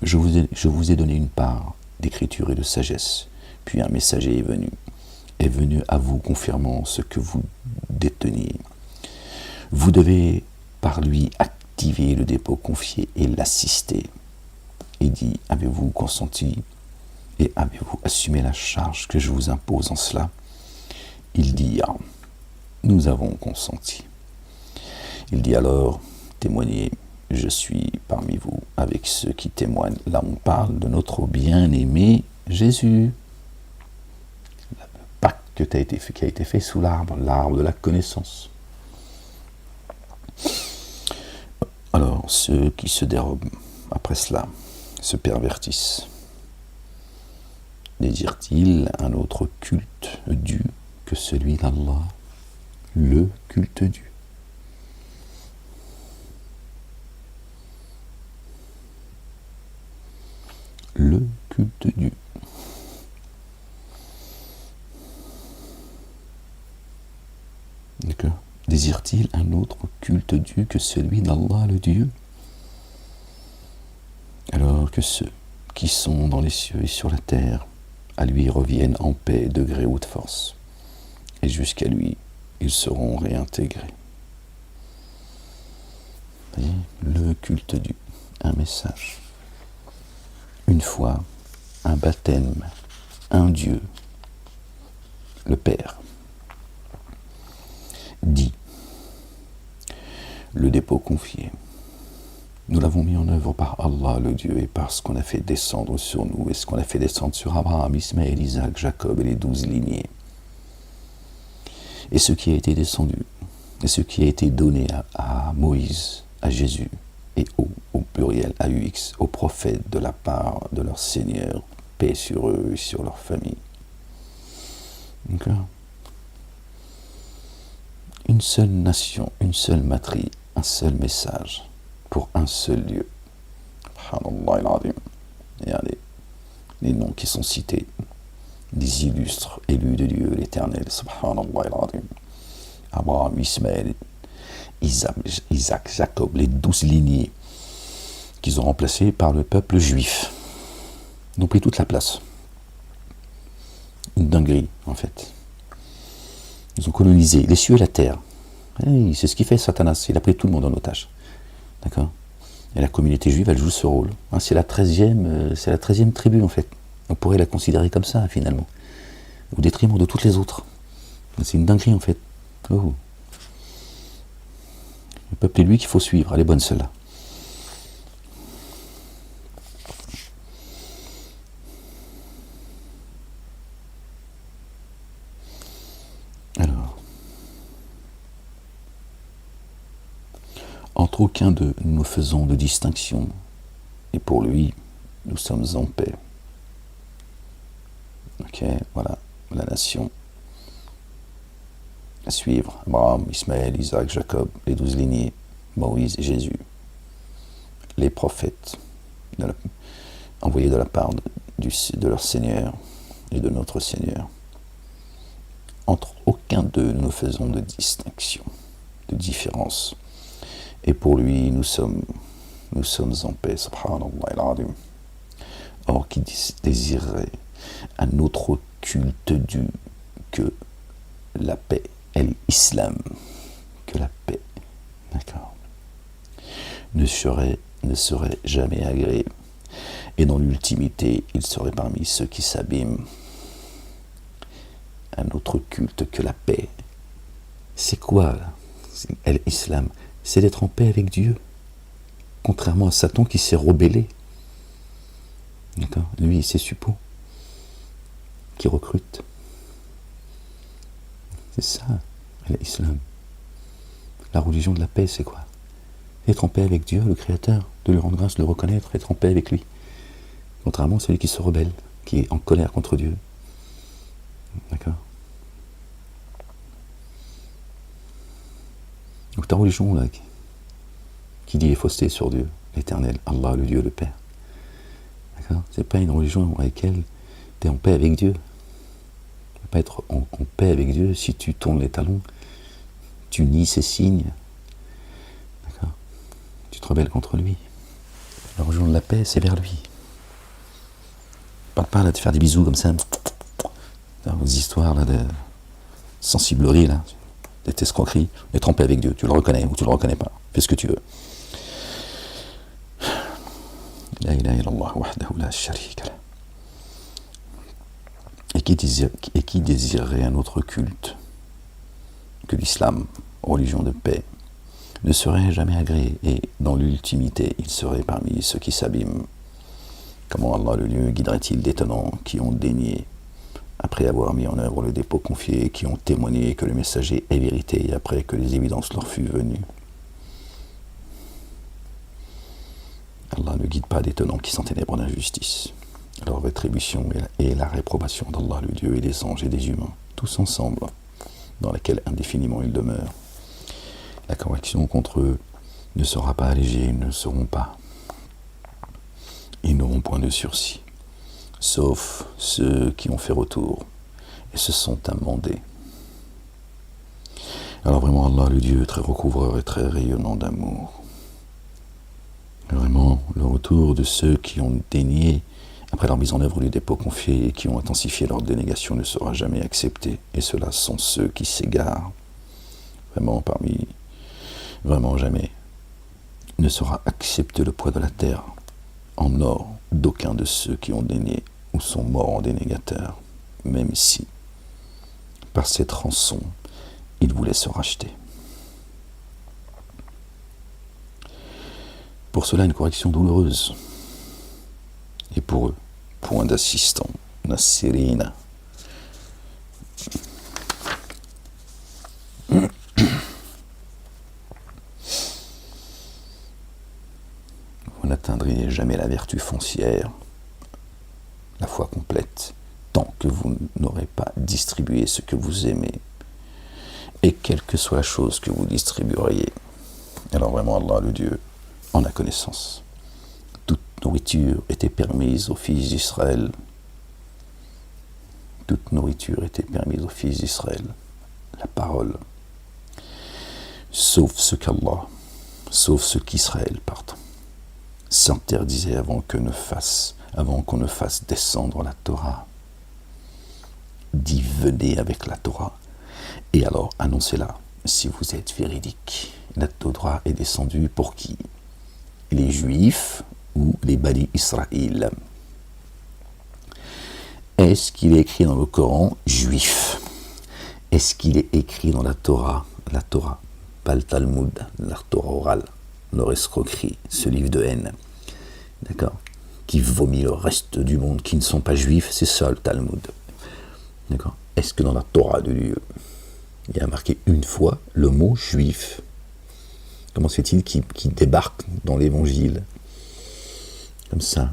je vous ai donné une part d'écriture et de sagesse, puis un messager est venu à vous confirmant ce que vous déteniez. Vous devez par lui activer le dépôt confié et l'assister. Il dit, avez-vous consenti et avez-vous assumé la charge que je vous impose en cela? Il dit, ah, nous avons consenti. Il dit alors, témoignez, je suis parmi vous avec ceux qui témoignent. Là on parle de notre bien-aimé Jésus. Le pacte qui a été fait sous l'arbre de la connaissance. Alors, ceux qui se dérobent après cela se pervertissent. Désirent-ils un autre culte dû que celui d'Allah, le culte dû? Le culte dû. D'accord. Désire-t-il un autre culte dû que celui d'Allah le Dieu? Alors que ceux qui sont dans les cieux et sur la terre à lui reviennent en paix de gré ou de force, et jusqu'à lui ils seront réintégrés. Voyez, le culte dû, un message. Une foi, un baptême, un Dieu, le Père. Dit, le dépôt confié. Nous l'avons mis en œuvre par Allah le Dieu et par ce qu'on a fait descendre sur nous et ce qu'on a fait descendre sur Abraham, Ismaël, Isaac, Jacob et les 12 lignées. Et ce qui a été descendu, et ce qui a été donné à Moïse, à Jésus, et au pluriel AUX, aux prophètes de la part de leur Seigneur, paix sur eux et sur leur famille. D'accord ? Une seule nation, une seule matrice, un seul message, pour un seul lieu. Regardez les noms qui sont cités, des illustres élus de Dieu l'Éternel, Abraham, Ismaël, Isaac, Jacob, les 12 lignées qu'ils ont remplacées par le peuple juif. Ils ont pris toute la place. Une dinguerie, en fait. Ils ont colonisé les cieux et la terre. Et c'est ce qu'il fait, Satanas. Il a pris tout le monde en otage. D'accord ? Et la communauté juive, elle joue ce rôle. C'est la 13e tribu, en fait. On pourrait la considérer comme ça, finalement. Au détriment de toutes les autres. C'est une dinguerie, en fait. Oh. Le peuple est lui qu'il faut suivre. Elle est bonne, celle-là. Alors, entre aucun d'eux nous ne faisons de distinction, et pour lui, nous sommes en paix. Ok, voilà, la nation à suivre, Abraham, Ismaël, Isaac, Jacob, les 12 lignées, Moïse et Jésus, les prophètes envoyés de la part de leur Seigneur et de notre Seigneur. Entre aucun d'eux nous ne faisons de distinction, de différence. Et pour lui, nous sommes en paix. Subhanallah. Or, qui désirerait un autre culte dû que la paix, l'islam, que la paix, d'accord, ne serait jamais agréé. Et dans l'ultimité, il serait parmi ceux qui s'abîment. Un autre culte que la paix. C'est quoi l'islam? C'est d'être en paix avec Dieu. Contrairement à Satan qui s'est rebellé. D'accord? Lui et ses suppôts. Qui recrutent. C'est ça, l'islam. La religion de la paix, c'est quoi? Être en paix avec Dieu, le Créateur, de lui rendre grâce, de le reconnaître, être en paix avec lui. Contrairement à celui qui se rebelle, qui est en colère contre Dieu. D'accord? Donc ta religion, là, qui dit les faussetés sur Dieu, l'Éternel, Allah, le Dieu, le Père. D'accord? C'est pas une religion avec laquelle tu es en paix avec Dieu. Tu ne peux pas être en paix avec Dieu si tu tournes les talons, tu nies ses signes. D'accord? Tu te rebelles contre lui. La religion de la paix, c'est vers lui. Parle pas là de faire des bisous comme ça. Dans vos histoires là de sensiblerie là, d'être escroquerie, d'être en paix avec Dieu. Tu le reconnais ou tu le reconnais pas. Fais ce que tu veux. La ilaha illallah wahdahu la sharika lah. Et qui désirerait un autre culte que l'islam, religion de paix, ne serait jamais agréé, et dans l'ultimité, il serait parmi ceux qui s'abîment. Comment Allah le Dieu guiderait-il des tenants qui ont dénié après avoir mis en œuvre le dépôt confié, qui ont témoigné que le messager est vérité, et après que les évidences leur furent venues. Allah ne guide pas des tenants qui s'enténèbrent d'injustice. Leur rétribution est la réprobation d'Allah, le Dieu, et des anges et des humains, tous ensemble, dans laquelle indéfiniment ils demeurent. La correction contre eux ne sera pas allégée, ils ne seront pas. Ils n'auront point de sursis, sauf ceux qui ont fait retour et se sont amendés. Alors vraiment, Allah, le Dieu, très recouvreur et très rayonnant d'amour. Vraiment, le retour de ceux qui ont dénié, après leur mise en œuvre du dépôt confié et qui ont intensifié leur dénégation, ne sera jamais accepté. Et ceux-là sont ceux qui s'égarent. Vraiment jamais, ne sera accepté le poids de la terre en or d'aucun de ceux qui ont dénié ou sont morts en dénégateurs, même si, par cette rançon, ils voulaient se racheter. Pour cela, une correction douloureuse. Et pour eux, point d'assistant, Nassirina. Vous n'atteindriez jamais la vertu foncière, la foi complète, tant que vous n'aurez pas distribué ce que vous aimez, et quelle que soit la chose que vous distribueriez. Alors vraiment, Allah, le Dieu, en a connaissance. Toute nourriture était permise aux fils d'Israël. Toute nourriture était permise aux fils d'Israël. La parole. Sauf ce qu'Israël, s'interdisait avant qu'on ne fasse descendre la Torah. Dit, venez avec la Torah. Et alors, annoncez-la, si vous êtes véridique. La Torah est descendue pour qui? Les Juifs ou les Bani Israël. Est-ce qu'il est écrit dans le Coran juif? Est-ce qu'il est écrit dans la Torah, pas le Talmud, la Torah orale, leur escroquerie, ce livre de haine, d'accord, qui vomit le reste du monde qui ne sont pas juifs, c'est ça le Talmud, d'accord? Est-ce que dans la Torah de Dieu, il y a marqué une fois le mot juif? Comment se fait-il qu'il débarque dans l'évangile comme ça?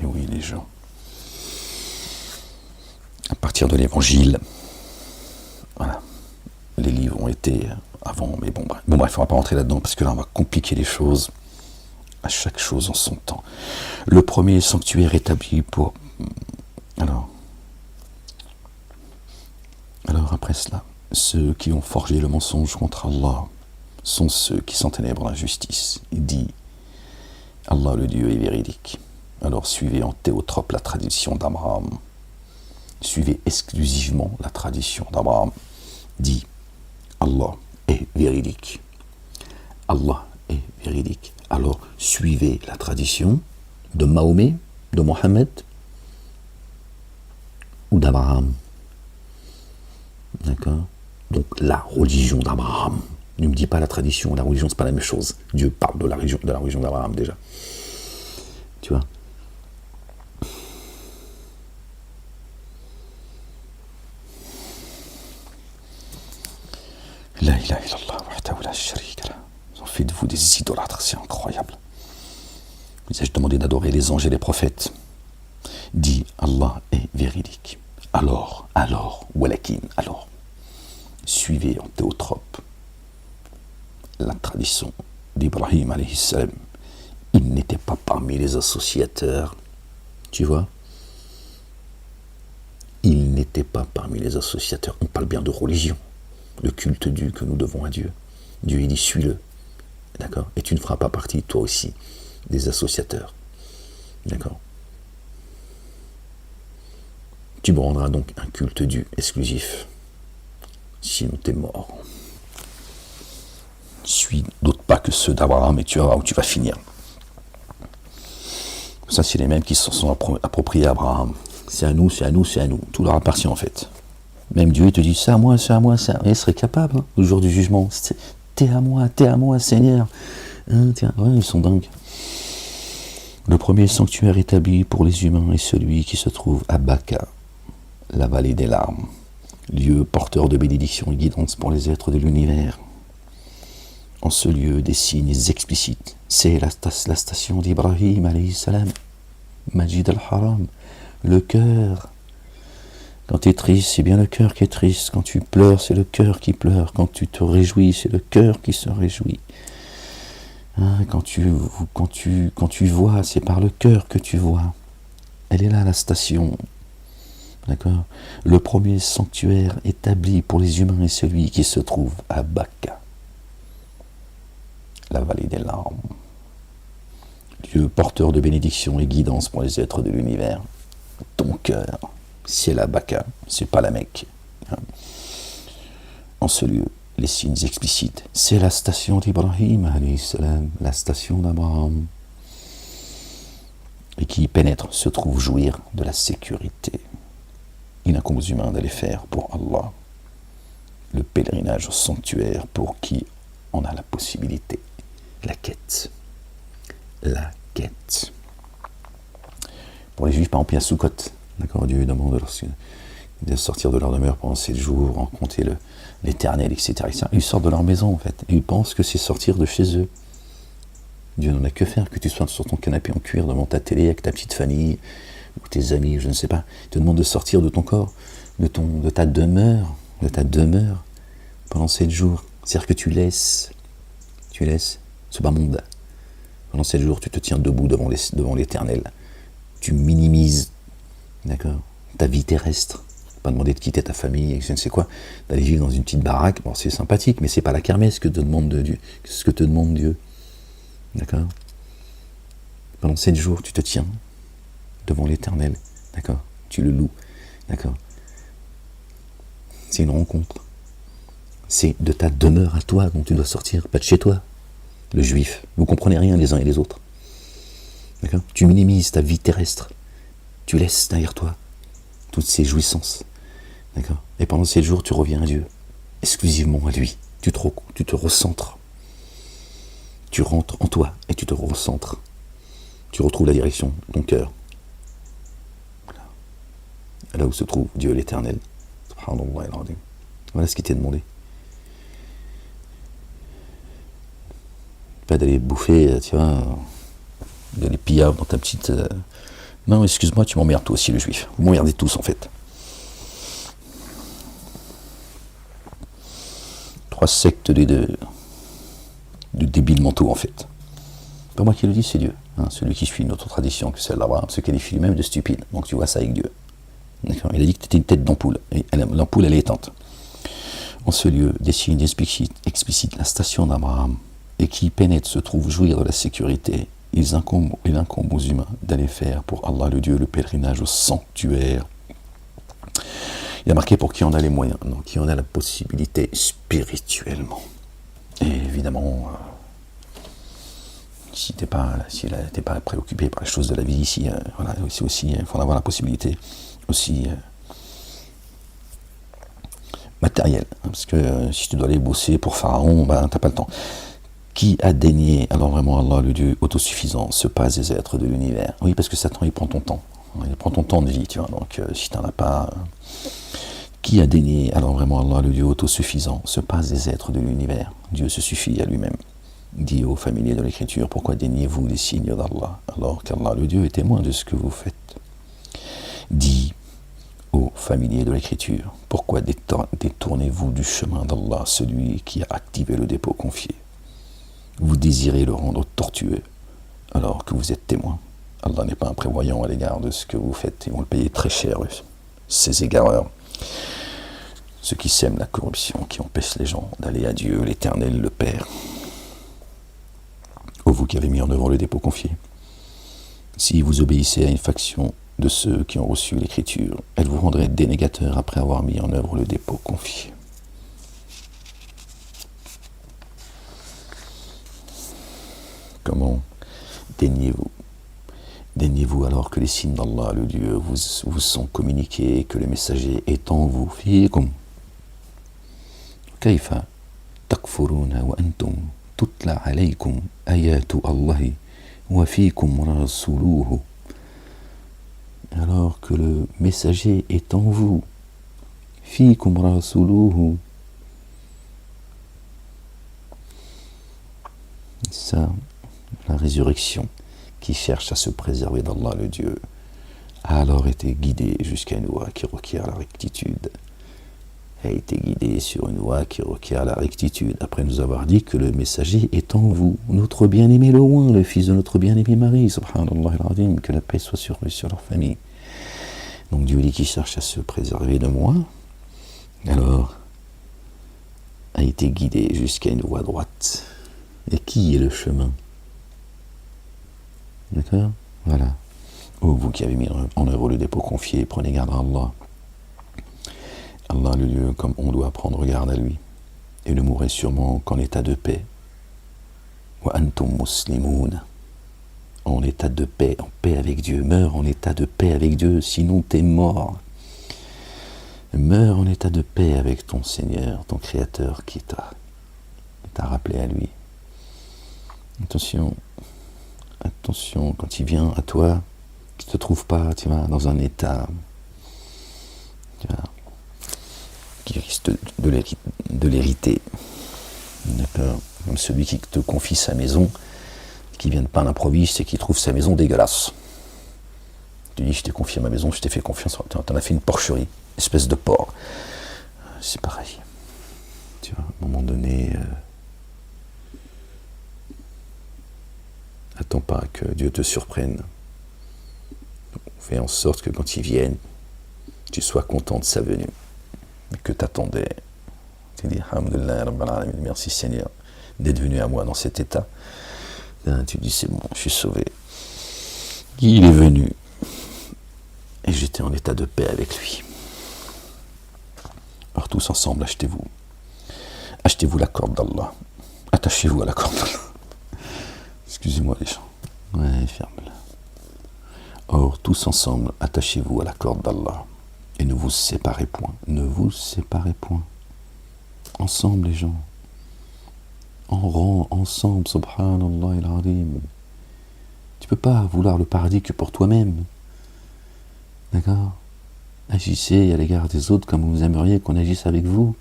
Et oui, les gens, à partir de l'évangile, voilà, les livres ont été avant, mais bon bref, on ne va pas rentrer là-dedans parce que là on va compliquer les choses, à chaque chose en son temps. Le premier sanctuaire établi pour... Alors après cela, ceux qui ont forgé le mensonge contre Allah sont ceux qui s'enténèbrent dans l'injustice. Il dit, Allah le Dieu est véridique. Alors suivez en théotrope la tradition d'Abraham. Suivez exclusivement la tradition d'Abraham. Dit, Allah est véridique. Allah est véridique. Alors suivez la tradition de Mahomet, de Mohammed ou d'Abraham. D'accord? Donc la religion d'Abraham. Ne me dis pas la tradition, la religion, c'est pas la même chose. Dieu parle de la religion d'Abraham déjà. Tu vois? La ilaha illallah wahdahu la sharika lah. Vous en faites de vous des idolâtres, c'est incroyable. Vous ai-je demandé d'adorer les anges et les prophètes? Dit, Allah est véridique. Alors, walakin, alors, suivez en théotrope la tradition d'Ibrahim alayhi salam. Il n'était pas parmi les associateurs, tu vois? Il n'était pas parmi les associateurs. On parle bien de religion, le culte dû que nous devons à Dieu. Dieu, il dit, suis-le, d'accord? Et tu ne feras pas partie, toi aussi, des associateurs, d'accord? Tu me rendras donc un culte dû exclusif. Sinon t'es mort. Suis d'autres pas que ceux d'Abraham et tu verras où tu vas finir. Ça, c'est les mêmes qui se sont appropriés à Abraham. C'est à nous, c'est à nous, c'est à nous. Tout leur appartient en fait. Même Dieu, il te dit, c'est à moi, c'est à moi, c'est à moi. Il serait capable, hein, au jour du jugement. T'es à moi, Seigneur. Hein, tiens, ouais, ils sont dingues. Le premier sanctuaire établi pour les humains est celui qui se trouve à Baka, la vallée des larmes, lieu porteur de bénédictions et guidance pour les êtres de l'univers. En ce lieu, des signes explicites. C'est la station d'Ibrahim, alayhi salam, Majid al-Haram, le cœur. Quand tu es triste, c'est bien le cœur qui est triste. Quand tu pleures, c'est le cœur qui pleure. Quand tu te réjouis, c'est le cœur qui se réjouit. Hein, quand tu vois, c'est par le cœur que tu vois. Elle est là, la station. D'accord ? Le premier sanctuaire établi pour les humains est celui qui se trouve à Baka, la vallée des larmes. Dieu porteur de bénédictions et guidance pour les êtres de l'univers. Ton cœur, c'est la Baka, c'est pas la Mecque. En ce lieu, les signes explicites, c'est la station d'Ibrahim, alayhi salam, la station d'Abraham. Et qui y pénètre se trouve jouir de la sécurité. Il incombe aux humains d'aller faire pour Allah le pèlerinage au sanctuaire pour qui en a la possibilité. La quête. La quête. Pour les Juifs, par exemple, il y a Sukkot. D'accord, Dieu demande de sortir de leur demeure pendant 7 jours, rencontrer l'Éternel, etc., etc. Ils sortent de leur maison, en fait. Et ils pensent que c'est sortir de chez eux. Dieu n'en a que faire, que tu sois sur ton canapé en cuir devant ta télé avec ta petite famille, ou tes amis, je ne sais pas. Il te demande de sortir de ton corps, de ta demeure pendant 7 jours. C'est-à-dire que tu laisses ce bas monde. Pendant 7 jours, tu te tiens debout devant l'Éternel. Tu minimises, d'accord, ta vie terrestre. Pas demander de quitter ta famille, et je ne sais quoi, d'aller vivre dans une petite baraque. Bon, c'est sympathique, mais c'est pas la kermesse que te demande Dieu. Ce que te demande Dieu. D'accord ? Pendant 7 jours, tu te tiens devant l'Éternel. D'accord ? Tu le loues. D'accord ? C'est une rencontre. C'est de ta demeure à toi dont tu dois sortir, pas de chez toi. Le juif, vous comprenez rien les uns et les autres. D'accord ? Tu minimises ta vie terrestre. Tu laisses derrière toi toutes ces jouissances. D'accord ? Et pendant 7 jours, tu reviens à Dieu, exclusivement à lui. Tu te recentres. Tu rentres en toi et tu te recentres. Tu retrouves la direction de ton cœur. Là où se trouve Dieu l'Éternel. Voilà ce qui t'est demandé. Pas d'aller bouffer, tu vois, de les pillaves dans ta petite... Non, excuse-moi, tu m'emmerdes toi aussi, le juif. Vous m'emmerdez tous, en fait. 3 sectes de débiles mentaux, en fait. Pas moi qui le dis, c'est Dieu. Hein, celui qui suit notre tradition, que celle d'Abraham, se qualifie lui-même de stupide. Donc tu vois ça avec Dieu. D'accord ? Il a dit que tu étais une tête d'ampoule. Et l'ampoule, elle est éteinte. En ce lieu, des signes explicites la station d'Abraham, et qui pénètre se trouve jouir de la sécurité. Il incombe aux humains d'aller faire pour Allah le Dieu le pèlerinage au sanctuaire. Il a marqué pour qui en a les moyens, donc qui en a la possibilité spirituellement. Et évidemment, si t'es pas préoccupé par les choses de la vie ici, voilà, aussi, il faut en avoir la possibilité aussi matérielle, hein, parce que si tu dois aller bosser pour Pharaon, ben t'as pas le temps. Qui a daigné, alors vraiment Allah, le Dieu autosuffisant, se passe des êtres de l'univers. Oui, parce que Satan, il prend ton temps. Il prend ton temps de vie, tu vois. Donc, si tu n'en as pas... Qui a daigné, alors vraiment Allah, le Dieu autosuffisant, se passe des êtres de l'univers. Dieu se suffit à lui-même. Dit aux familiers de l'Écriture, pourquoi daignez-vous les signes d'Allah, alors qu'Allah, le Dieu, est témoin de ce que vous faites. Dit aux familiers de l'Écriture, pourquoi détournez-vous du chemin d'Allah, celui qui a activé le dépôt confié. Vous désirez le rendre tortueux, alors que vous êtes témoin. Allah n'est pas imprévoyant à l'égard de ce que vous faites. Ils vont le payer très cher, ces égareurs. Ceux qui sèment la corruption, qui empêchent les gens d'aller à Dieu, l'Éternel, le Père. Ô vous qui avez mis en œuvre le dépôt confié, si vous obéissez à une faction de ceux qui ont reçu l'Écriture, elle vous rendrait dénégateur après avoir mis en œuvre le dépôt confié. Comment daignez-vous alors que les signes d'Allah, le Dieu, vous sont communiqués et que le messager est en vous. Fiikum. Kayfa takfuruna wa antum tutla alaykum ayatu Allahi wa fikum rasuluhu. Alors que le messager est en vous. Fikum rasuluhu. Ça, la résurrection, qui cherche à se préserver d'Allah le Dieu, a alors été guidé jusqu'à une voie qui requiert la rectitude. A été guidé sur une voie qui requiert la rectitude, après nous avoir dit que le messager est en vous, notre bien-aimé loin, le fils de notre bien-aimé Marie, subhanallah al-azim, que la paix soit sur eux, sur leur famille. Donc Dieu dit qui cherche à se préserver de moi, alors a été guidé jusqu'à une voie droite. Et qui est le chemin? D'accord? Voilà. Oh, vous qui avez mis en œuvre le dépôt confié, prenez garde à Allah. Allah, le Dieu, comme on doit prendre garde à lui. Et ne mourrez sûrement qu'en état de paix. Wa antum muslimoun. En état de paix, en paix avec Dieu. Meurs en état de paix avec Dieu, sinon t'es mort. Meurs en état de paix avec ton Seigneur, ton Créateur qui t'a rappelé à lui. Attention, attention, quand il vient à toi, tu ne te trouves pas, tu vas dans un état qui risque de l'hériter. D'accord? Comme celui qui te confie sa maison, qui vient de pas à l'improviste et qui trouve sa maison dégueulasse. Tu dis, je t'ai confié ma maison, je t'ai fait confiance, t'en as fait une porcherie, espèce de porc. C'est pareil. Tu vois, à un moment donné, attends pas que Dieu te surprenne. Fais en sorte que quand il vienne, tu sois content de sa venue. Que t'attendais. Tu dis, alhamdulillah, merci Seigneur d'être venu à moi dans cet état. Tu dis, c'est bon, je suis sauvé. Il est venu. Et j'étais en état de paix avec lui. Alors tous ensemble, achetez-vous. Achetez-vous la corde d'Allah. Attachez-vous à la corde d'Allah. Excusez-moi les gens. Ouais, ferme-la. Or, tous ensemble, attachez-vous à la corde d'Allah. Et ne vous séparez point. Ne vous séparez point. Ensemble, les gens. En rang, ensemble, subhanallah al-azim. Tu peux pas vouloir le paradis que pour toi-même. D'accord? Agissez à l'égard des autres comme vous aimeriez qu'on agisse avec vous.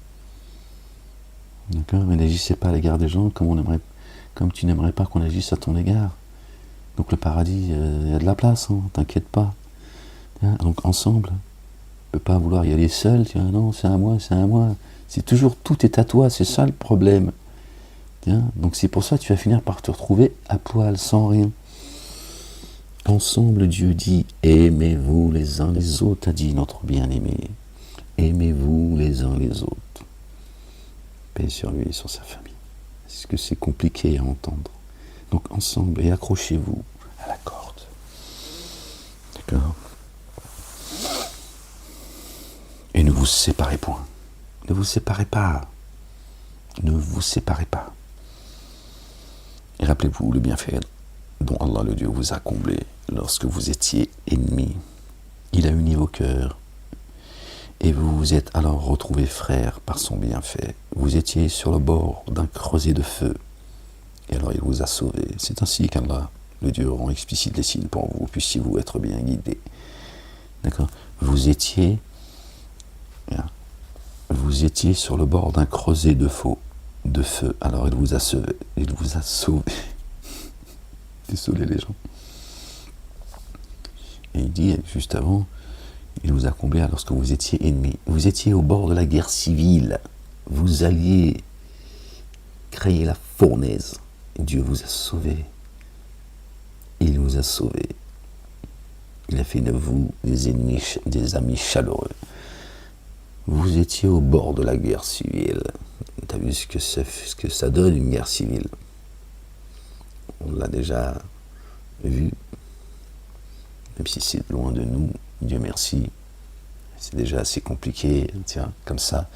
D'accord? Mais n'agissez pas à l'égard des gens comme tu n'aimerais pas qu'on agisse à ton égard. Donc le paradis, il y a de la place, hein, t'inquiète pas. Donc ensemble, tu ne peux pas vouloir y aller seul, tu vois, non, c'est à moi, c'est à moi. C'est toujours, tout est à toi, c'est ça le problème. Donc c'est pour ça que tu vas finir par te retrouver à poil, sans rien. Ensemble, Dieu dit, aimez-vous les uns les autres, a dit notre bien-aimé. Aimez-vous les uns les autres. Paix sur lui et sur sa famille. Est-ce que c'est compliqué à entendre? Donc ensemble, et accrochez-vous à la corde. D'accord? Et ne vous séparez point. Ne vous séparez pas. Ne vous séparez pas. Et rappelez-vous le bienfait dont Allah le Dieu vous a comblé lorsque vous étiez ennemis. Il a uni vos cœurs et vous vous êtes alors retrouvés frères par son bienfait. Vous étiez sur le bord d'un creuset de feu et alors il vous a sauvés. C'est ainsi qu'Allah le Dieu rend explicite les signes pour vous, puissiez-vous être bien guidés. D'accord? Vous étiez sur le bord d'un creuset de feu, alors il vous a sauvé. Il vous a sauvé. Désolé les gens. Et il dit juste avant, il vous a comblé lorsque vous étiez ennemis. Vous étiez au bord de la guerre civile. Vous alliez créer la fournaise. Et Dieu vous a sauvé. Il vous a sauvé. Il a fait de vous des amis chaleureux. Vous étiez au bord de la guerre civile. Tu as vu ce que ça donne, une guerre civile? On l'a déjà vu. Même si c'est loin de nous, Dieu merci. C'est déjà assez compliqué, tiens, comme ça.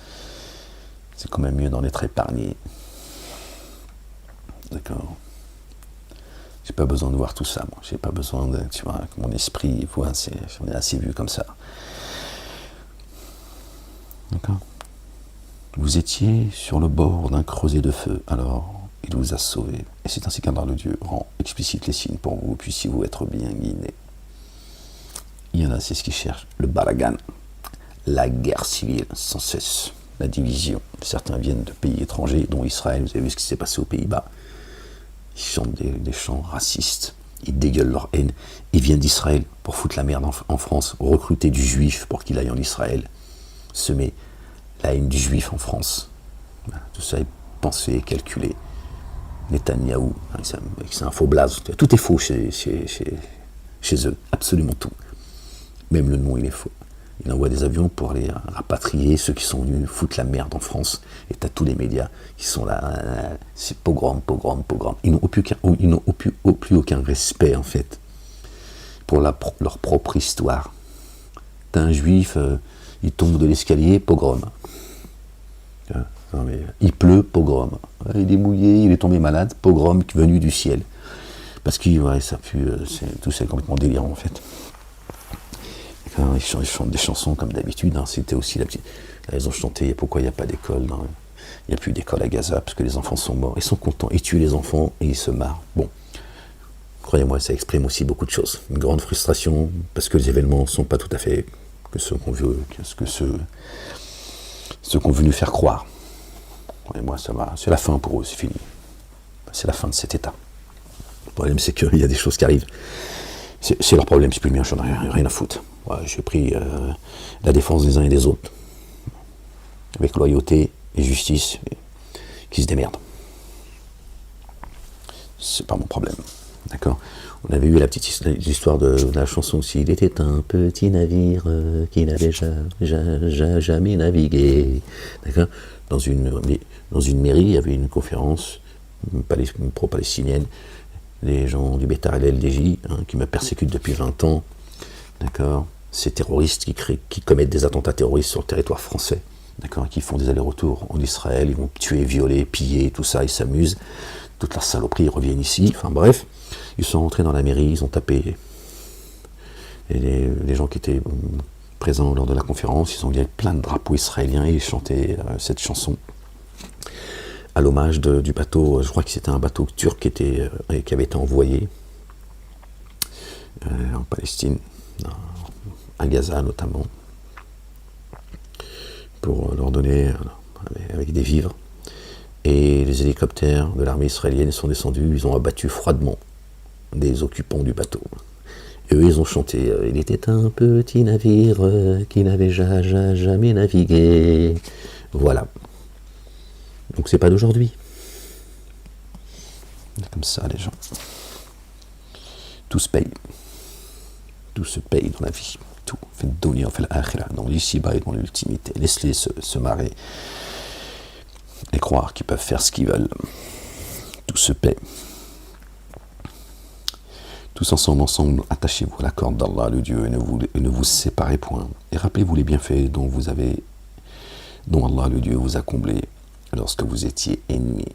C'est quand même mieux d'en être épargné. D'accord? J'ai pas besoin de voir tout ça, moi. J'ai pas besoin de, tu vois, que mon esprit voit, j'en ai assez vu comme ça. D'accord? Vous étiez sur le bord d'un creuset de feu. Alors, il vous a sauvé. Et c'est ainsi qu'Allah le Dieu rend explicite les signes pour vous, puissiez-vous être bien guidés. Il y en a, c'est ce qu'ils cherchent, le balagan, la guerre civile sans cesse, la division. Certains viennent de pays étrangers, dont Israël, vous avez vu ce qui s'est passé aux Pays-Bas. Ils chantent des chants racistes, ils dégueulent leur haine, ils viennent d'Israël pour foutre la merde en France, recruter du juif pour qu'il aille en Israël, semer la haine du juif en France. Voilà, tout ça est pensé, calculé. Netanyahou, c'est un faux blaze, tout est faux chez eux, absolument tout. Même le nom, il est faux. Il envoie des avions pour aller rapatrier ceux qui sont venus foutre la merde en France. Et t'as tous les médias qui sont là, c'est pogrom. Ils n'ont plus aucun respect, en fait, pour leur propre histoire. T'as un juif, il tombe de l'escalier, pogrom. Non, mais, il pleut, pogrom. Il est mouillé, il est tombé malade, pogrom venu du ciel. Parce que ça pue, tout ça est complètement délirant, en fait. Ils chantent des chansons comme d'habitude. C'était aussi ils ont chanté pourquoi il n'y a pas d'école. Il n'y a plus d'école à Gaza parce que les enfants sont morts. Ils sont contents, ils tuent les enfants et ils se marrent. Bon, croyez-moi, ça exprime aussi beaucoup de choses. Une grande frustration parce que les événements ne sont pas tout à fait que ceux qu'on veut, ceux qu'on veut nous faire croire. Croyez-moi, ça va. C'est la fin pour eux, c'est fini. C'est la fin de cet état. Le problème, c'est qu'il y a des choses qui arrivent. C'est leur problème, c'est plus le mien, j'en ai rien à foutre. Ouais, j'ai pris la défense des uns et des autres, avec loyauté et justice, qui se démerdent. C'est pas mon problème, d'accord. On avait eu l'histoire de la chanson aussi. Il était un petit navire qui n'avait jamais navigué, d'accord. Dans une mairie, il y avait une conférence pro-palestinienne. Les gens du Beta LLDJ, qui me persécutent depuis 20 ans, d'accord, ces terroristes qui commettent des attentats terroristes sur le territoire français, d'accord, qui font des allers-retours en Israël, ils vont tuer, violer, piller, tout ça, ils s'amusent, toute leur saloperie, ils reviennent ici, enfin bref, ils sont rentrés dans la mairie, ils ont tapé les gens qui étaient présents lors de la conférence, ils ont mis plein de drapeaux israéliens et ils chantaient cette chanson à l'hommage du bateau, je crois que c'était un bateau turc qui avait été envoyé en Palestine, à Gaza notamment, pour leur donner avec des vivres. Et les hélicoptères de l'armée israélienne sont descendus, ils ont abattu froidement des occupants du bateau. Et eux, ils ont chanté « Il était un petit navire qui n'avait jamais navigué ». Voilà. Donc c'est pas d'aujourd'hui. C'est comme ça, les gens. Tout se paye. Tout se paye dans la vie. Tout. Fait dunya, fait l'akhira, dans l'ici-bas et dans l'ultimité. Laisse-les se marrer et croire qu'ils peuvent faire ce qu'ils veulent. Tout se paie. Tous ensemble, attachez-vous à la corde d'Allah, le Dieu, et ne vous séparez point. Et rappelez-vous les bienfaits dont Allah, le Dieu, vous a comblé lorsque vous étiez ennemis.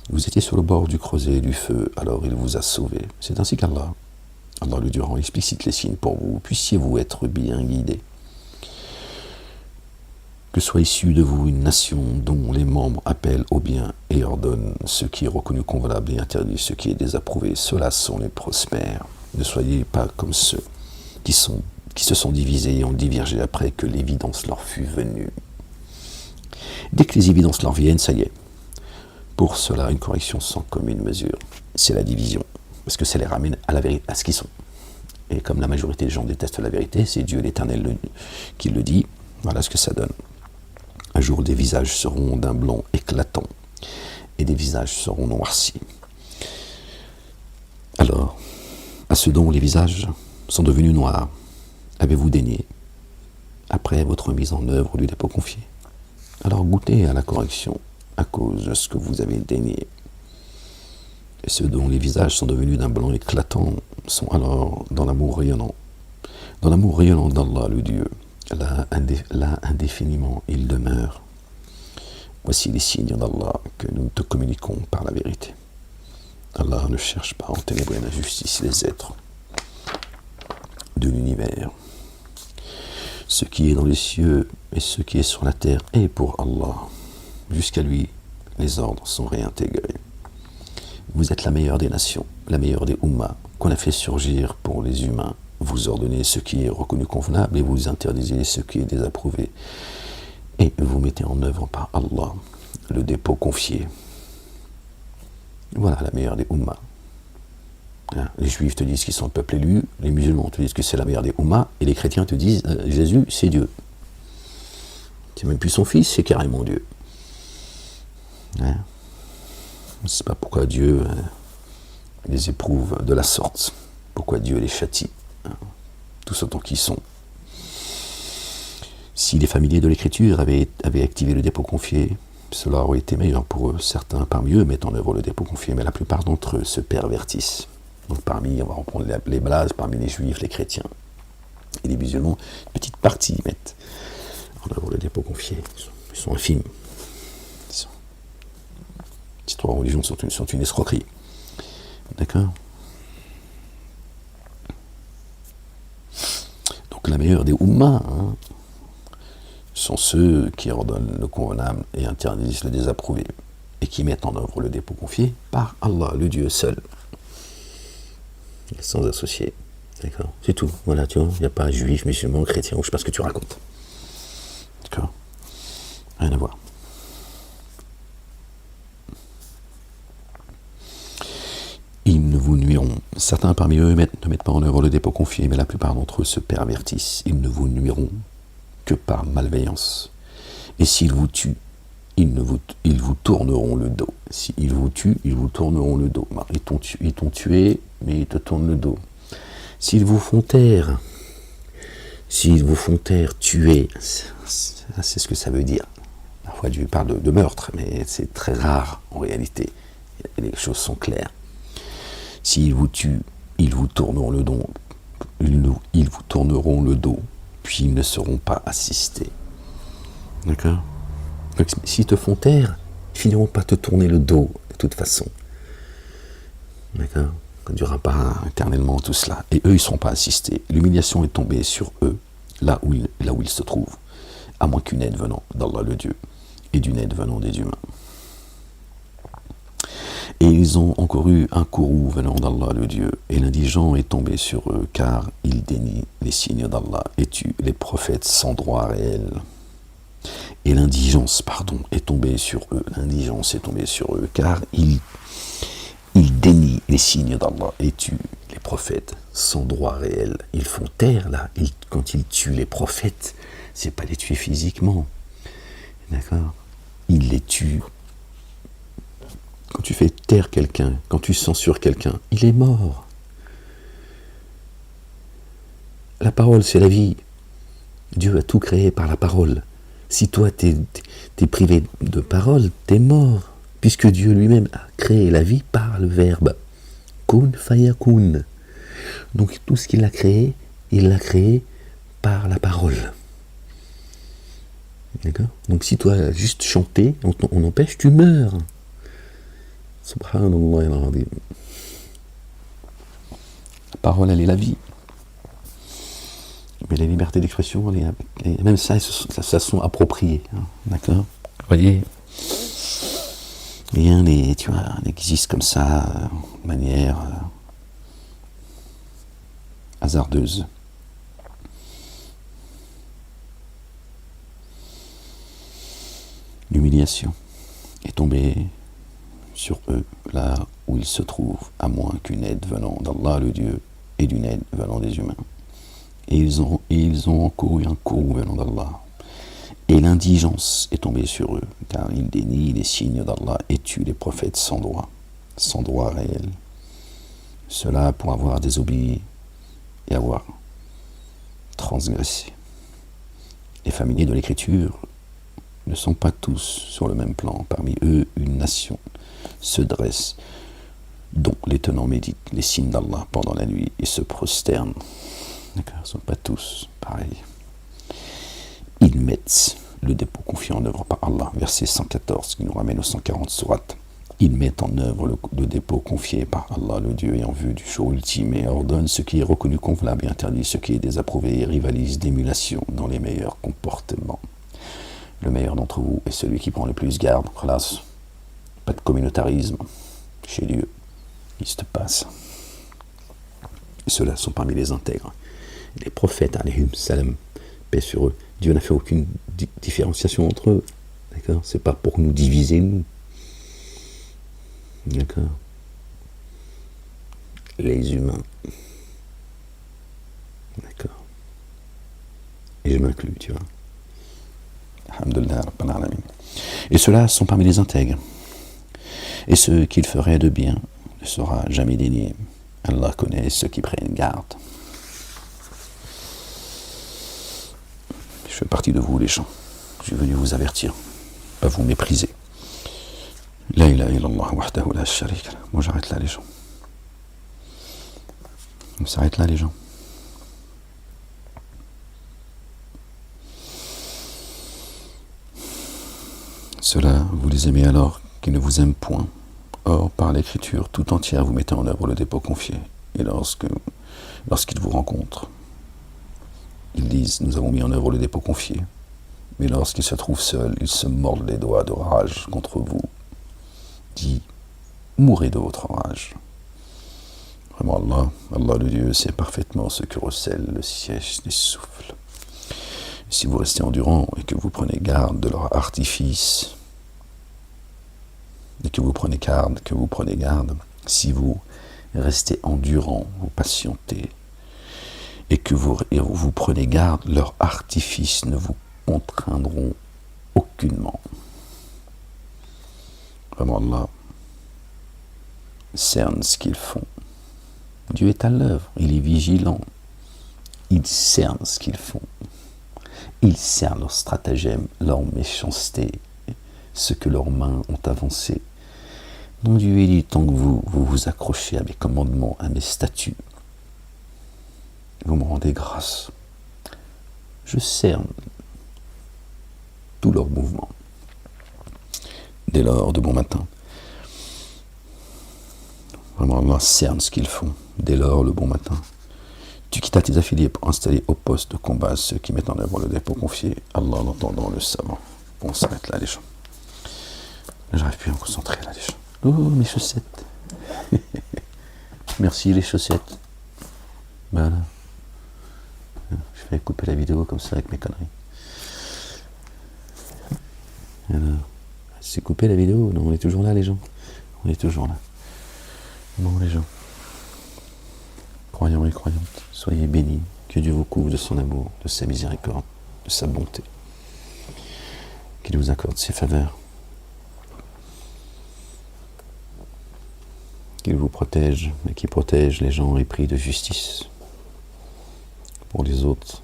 Vous étiez sur le bord du creuset du feu, alors il vous a sauvés. C'est ainsi qu'Allah, le Dieu, rend explicite les signes pour vous, puissiez-vous être bien guidés. Que soit issue de vous une nation dont les membres appellent au bien et ordonnent ce qui est reconnu convenable et interdit ce qui est désapprouvé. Ceux-là sont les prospères. Ne soyez pas comme ceux qui se sont divisés et ont divergé après que l'évidence leur fut venue. Dès que les évidences leur viennent, ça y est. Pour cela, une correction sans commune mesure, c'est la division. Parce que ça les ramène à ce qu'ils sont. Et comme la majorité des gens détestent la vérité, c'est Dieu l'Éternel qui le dit, voilà ce que ça donne. Un jour, des visages seront d'un blanc éclatant, et des visages seront noircis. Alors, à ceux dont les visages sont devenus noirs, avez-vous daigné, après votre mise en œuvre, lui dépôt confié? Alors goûtez à la correction, à cause de ce que vous avez daigné. Et ceux dont les visages sont devenus d'un blanc éclatant sont alors dans l'amour rayonnant d'Allah, le Dieu. Là, indéfiniment, il demeure. Voici les signes d'Allah que nous te communiquons par la vérité. Allah ne cherche pas en ténèbres et en injustice les êtres de l'univers. Ce qui est dans les cieux et ce qui est sur la terre est pour Allah. Jusqu'à lui les ordres sont réintégrés. Vous êtes la meilleure des nations, la meilleure des Ummahs, qu'on a fait surgir pour les humains. Vous ordonnez ce qui est reconnu convenable et vous interdisez ce qui est désapprouvé. Et vous mettez en œuvre par Allah le dépôt confié. Voilà la meilleure des Ummahs. Les juifs te disent qu'ils sont le peuple élu, les musulmans te disent que c'est la meilleure des Ummahs, et les chrétiens te disent Jésus, c'est Dieu. C'est même plus son fils, c'est carrément Dieu. Je ne sais pas pourquoi Dieu les éprouve de la sorte, pourquoi Dieu les châtie, tous autant qu'ils sont. Si les familiers de l'écriture avaient activé le dépôt confié, cela aurait été meilleur pour eux. Certains parmi eux mettent en œuvre le dépôt confié, mais la plupart d'entre eux se pervertissent. Donc on va reprendre les bases, parmi les juifs, les chrétiens et les musulmans, une petite partie mettent en œuvre le dépôt confié. Ils sont infimes. Ces trois religions sont une escroquerie. D'accord ? Donc la meilleure des Ummahs sont ceux qui ordonnent le convenable et interdisent le désapprouvé, et qui mettent en œuvre le dépôt confié par Allah, le Dieu seul, sans associé. D'accord ? C'est tout. Voilà, tu vois, il n'y a pas juif, musulman, chrétien, ou je ne sais pas ce que tu racontes. D'accord ? Rien à voir. Ils ne vous nuiront. Certains parmi eux ne mettent pas en œuvre le dépôt confié, mais la plupart d'entre eux se pervertissent. Ils ne vous nuiront que par malveillance. Et s'ils vous tuent, ils vous tourneront le dos. S'ils vous tuent, ils vous tourneront le dos. Ils t'ont tué, mais ils te tournent le dos. S'ils vous font taire, tuer, c'est ce que ça veut dire. Parfois Dieu parle de meurtre, mais c'est très rare en réalité. Les choses sont claires. S'ils vous tuent, ils vous tourneront le dos. Ils vous tourneront le dos, puis ils ne seront pas assistés. D'accord ? Donc, s'ils te font taire, ils finiront par te tourner le dos, de toute façon. D'accord ? Ça ne durera pas éternellement tout cela. Et eux, ils ne seront pas assistés. L'humiliation est tombée sur eux, là où ils se trouvent, à moins qu'une aide venant d'Allah le Dieu, et d'une aide venant des humains. Et ils ont encore eu un courroux venant d'Allah le Dieu, et l'indigent est tombé sur eux, car ils dénient les signes d'Allah et tuent les prophètes sans droit réel. Et l'indigence, est tombée sur eux. L'indigence est tombée sur eux, car ils dénient les signes d'Allah et tuent les prophètes sans droit réel. Ils font taire, là. Quand ils tuent les prophètes, c'est pas les tuer physiquement. D'accord ? Ils les tuent. Quand tu fais taire quelqu'un, quand tu censures quelqu'un, il est mort. La parole, c'est la vie. Dieu a tout créé par la parole. Si toi, t'es privé de parole, t'es mort. Puisque Dieu lui-même a créé la vie par le verbe. Kun fayakun. Donc tout ce qu'il a créé, il l'a créé par la parole. D'accord ? Donc si toi, juste chanter, on empêche, tu meurs. Subhanallah al-Azim. La parole, elle est la vie. Mais la liberté d'expression, même ça sont appropriés. D'accord ? Vous voyez ? Rien n'existe comme ça, de manière hasardeuse. L'humiliation est tombée sur eux, là où ils se trouvent, à moins qu'une aide venant d'Allah le Dieu et d'une aide venant des humains. Et ils ont encouru un courroux venant d'Allah. Et l'indigence est tombée sur eux, car ils dénient les signes d'Allah et tuent les prophètes sans droit réel. Cela pour avoir désobéi et avoir transgressé. Les familiers de l'écriture ne sont pas tous sur le même plan. Parmi eux, une nation se dresse, dont les tenants méditent les signes d'Allah pendant la nuit et se prosternent. D'accord, ils ne sont pas tous pareils. Ils mettent le dépôt confié en œuvre par Allah, verset 114, qui nous ramène aux 140 sourates. Ils mettent en œuvre le dépôt confié par Allah, le Dieu, et en vue du jour ultime, et ordonnent ce qui est reconnu convenable et interdit ce qui est désapprouvé, et rivalisent d'émulation dans les meilleurs comportements. Le meilleur d'entre vous est celui qui prend le plus garde, khlas, Pas de communautarisme chez Dieu. Il se passe. Et ceux-là sont parmi les intègres. Les prophètes, alayhim salam, paix sur eux. Dieu n'a fait aucune différenciation entre eux. D'accord? C'est pas pour nous diviser, nous. D'accord? Les humains. D'accord? Et je m'inclus, tu vois. Alhamdulillah, Rabbil Alamin. Et ceux-là sont parmi les intègres. Et ce qu'il ferait de bien ne sera jamais dénié. Allah connaît ceux qui prennent garde. Je fais partie de vous, les gens. Je suis venu vous avertir, pas vous mépriser. La ilaha illallah wahdahu la sharika lah. Moi j'arrête là, les gens. On s'arrête là, les gens. Ceux-là, vous les aimez alors qu'ils ne vous aiment point. Or, par l'écriture tout entière, vous mettez en œuvre le dépôt confié. Et lorsqu'ils vous rencontrent, ils disent, nous avons mis en œuvre le dépôt confié. Mais lorsqu'ils se trouvent seuls, ils se mordent les doigts de rage contre vous. Dit, mourrez de votre rage. Vraiment, Allah le Dieu, sait parfaitement ce que recèle le siège des souffles. Et si vous restez endurant et que vous prenez garde de leur artifice, et que vous prenez garde, si vous restez endurant, vous patientez, et que vous prenez garde, leurs artifices ne vous contraindront aucunement. Vraiment, Allah cerne ce qu'ils font. Dieu est à l'œuvre, il est vigilant, il cerne ce qu'ils font. Il cerne leurs stratagèmes, leur méchanceté, ce que leurs mains ont avancé. Donc Dieu dit, tant que vous accrochez à mes commandements, à mes statuts, vous me rendez grâce. Je cerne tous leurs mouvements. Dès lors, de bon matin, vraiment Allah cerne ce qu'ils font. Dès lors, le bon matin, tu quittas tes affiliés pour installer au poste de combat ceux qui mettent en œuvre le dépôt confié. Allah l'entendant, le savant. Bon, on s'arrête là, les gens. J'arrive plus à me concentrer, là, les gens. Oh, mes chaussettes. Merci, les chaussettes. Voilà. Je vais couper la vidéo comme ça avec mes conneries. Alors, c'est coupé la vidéo? Non, on est toujours là, les gens. On est toujours là. Bon, les gens. Croyants et croyantes, soyez bénis, que Dieu vous couvre de son amour, de sa miséricorde, de sa bonté, qu'il vous accorde ses faveurs, qu'il vous protège et qu'il protège les gens épris de justice. Pour les autres,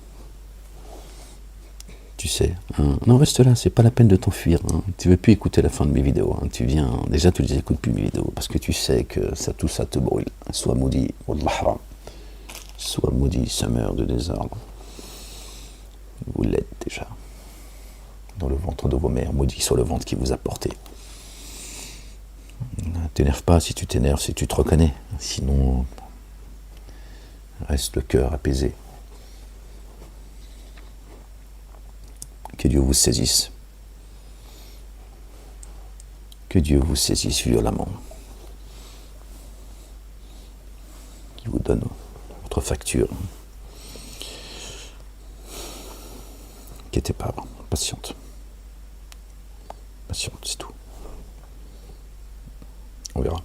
tu sais, hein, non, reste là, c'est pas la peine de t'enfuir, hein. Tu veux plus écouter la fin de mes vidéos, hein. Tu viens, déjà tu les écoutes plus mes vidéos, parce que tu sais que tout ça te brûle. Sois maudit, wallah. Sois maudit, semeur de désordre. Vous l'êtes déjà. Dans le ventre de vos mères, maudit soit le ventre qui vous a porté. Ne t'énerve pas si tu t'énerves, si tu te reconnais. Sinon, reste le cœur apaisé. Que Dieu vous saisisse. Que Dieu vous saisisse violemment. Qu'il vous donne votre facture. Inquiétez pas, patiente. Patiente, c'est tout. On verra.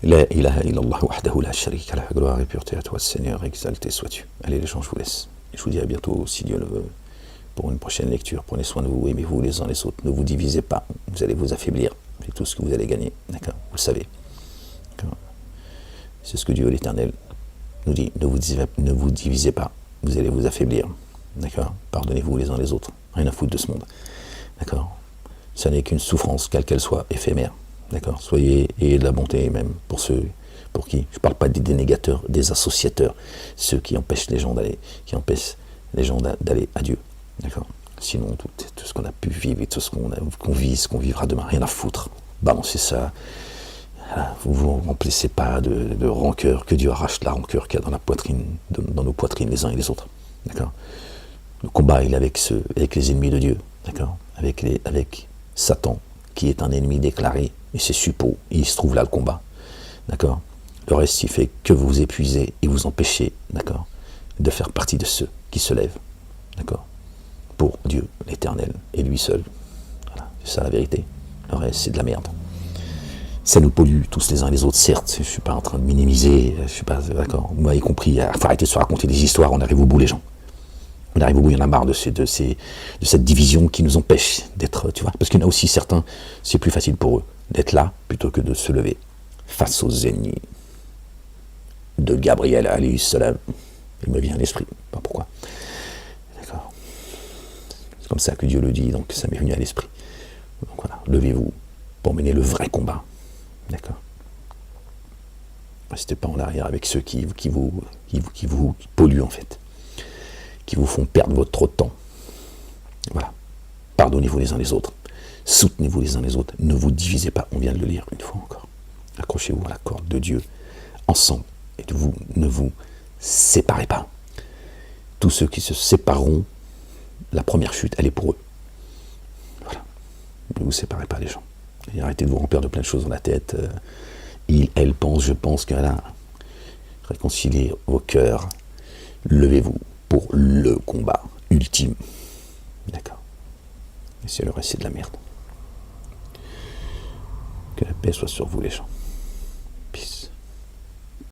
La ilaha illallah wahdahu la sharika lah. Gloire et pureté à toi, Seigneur, exalté sois-tu. Allez les gens, je vous laisse. Et je vous dis à bientôt, si Dieu le veut, pour une prochaine lecture. Prenez soin de vous, aimez-vous les uns les autres. Ne vous divisez pas, vous allez vous affaiblir. C'est tout ce que vous allez gagner, d'accord? Vous le savez. C'est ce que Dieu l'Éternel nous dit. Ne vous divisez pas, vous allez vous affaiblir. D'accord? Pardonnez-vous les uns les autres. Rien à foutre de ce monde. D'accord? Ça n'est qu'une souffrance, quelle qu'elle soit, éphémère. D'accord? Soyez, ayez de la bonté, même pour ceux pour qui, je ne parle pas des dénégateurs, des associateurs, ceux qui empêchent les gens d'aller, à Dieu. D'accord? Sinon, tout ce qu'on a pu vivre et tout ce qu'on vit, ce qu'on vivra demain, rien à foutre. Balancez ça. Voilà, vous ne vous remplissez pas de rancœur, que Dieu arrache la rancœur qu'il y a dans la poitrine, dans nos poitrines les uns et les autres. D'accord? Le combat, il est avec les ennemis de Dieu. D'accord? Avec Satan, qui est un ennemi déclaré, et c'est suppos, et il se trouve là le combat, d'accord. Le reste, il fait que vous épuiser et vous empêcher, d'accord, de faire partie de ceux qui se lèvent, d'accord, pour Dieu, l'Éternel, et lui seul. Voilà, c'est ça la vérité. Le reste, c'est de la merde. Ça nous pollue tous les uns les autres, certes, je ne suis pas en train de minimiser, je suis pas, d'accord, vous m'avez compris, il faut arrêter de se raconter des histoires, on arrive au bout les gens. On arrive au bout, il y en a marre de cette division qui nous empêche d'être, tu vois, parce qu'il y en a aussi certains, c'est plus facile pour eux d'être là plutôt que de se lever face aux ennemis de Gabriel alayhi salam. Il me vient à l'esprit, pas pourquoi. D'accord. C'est comme ça que Dieu le dit, donc ça m'est venu à l'esprit. Donc voilà, levez-vous pour mener le vrai combat. D'accord. Restez pas en arrière avec ceux qui vous polluent en fait, qui vous font perdre votre trop de temps. Voilà. Pardonnez-vous les uns les autres. Soutenez-vous les uns les autres. Ne vous divisez pas. On vient de le lire une fois encore. Accrochez-vous à la corde de Dieu ensemble. Et ne vous séparez pas. Tous ceux qui se sépareront, la première chute, elle est pour eux. Voilà. Ne vous séparez pas les gens. Et arrêtez de vous remplir de plein de choses dans la tête. Il, elle pense, je pense qu'elle a réconcilié vos cœurs. Levez-vous pour le combat ultime. D'accord. Et c'est le reste, c'est de la merde. Que la paix soit sur vous les gens.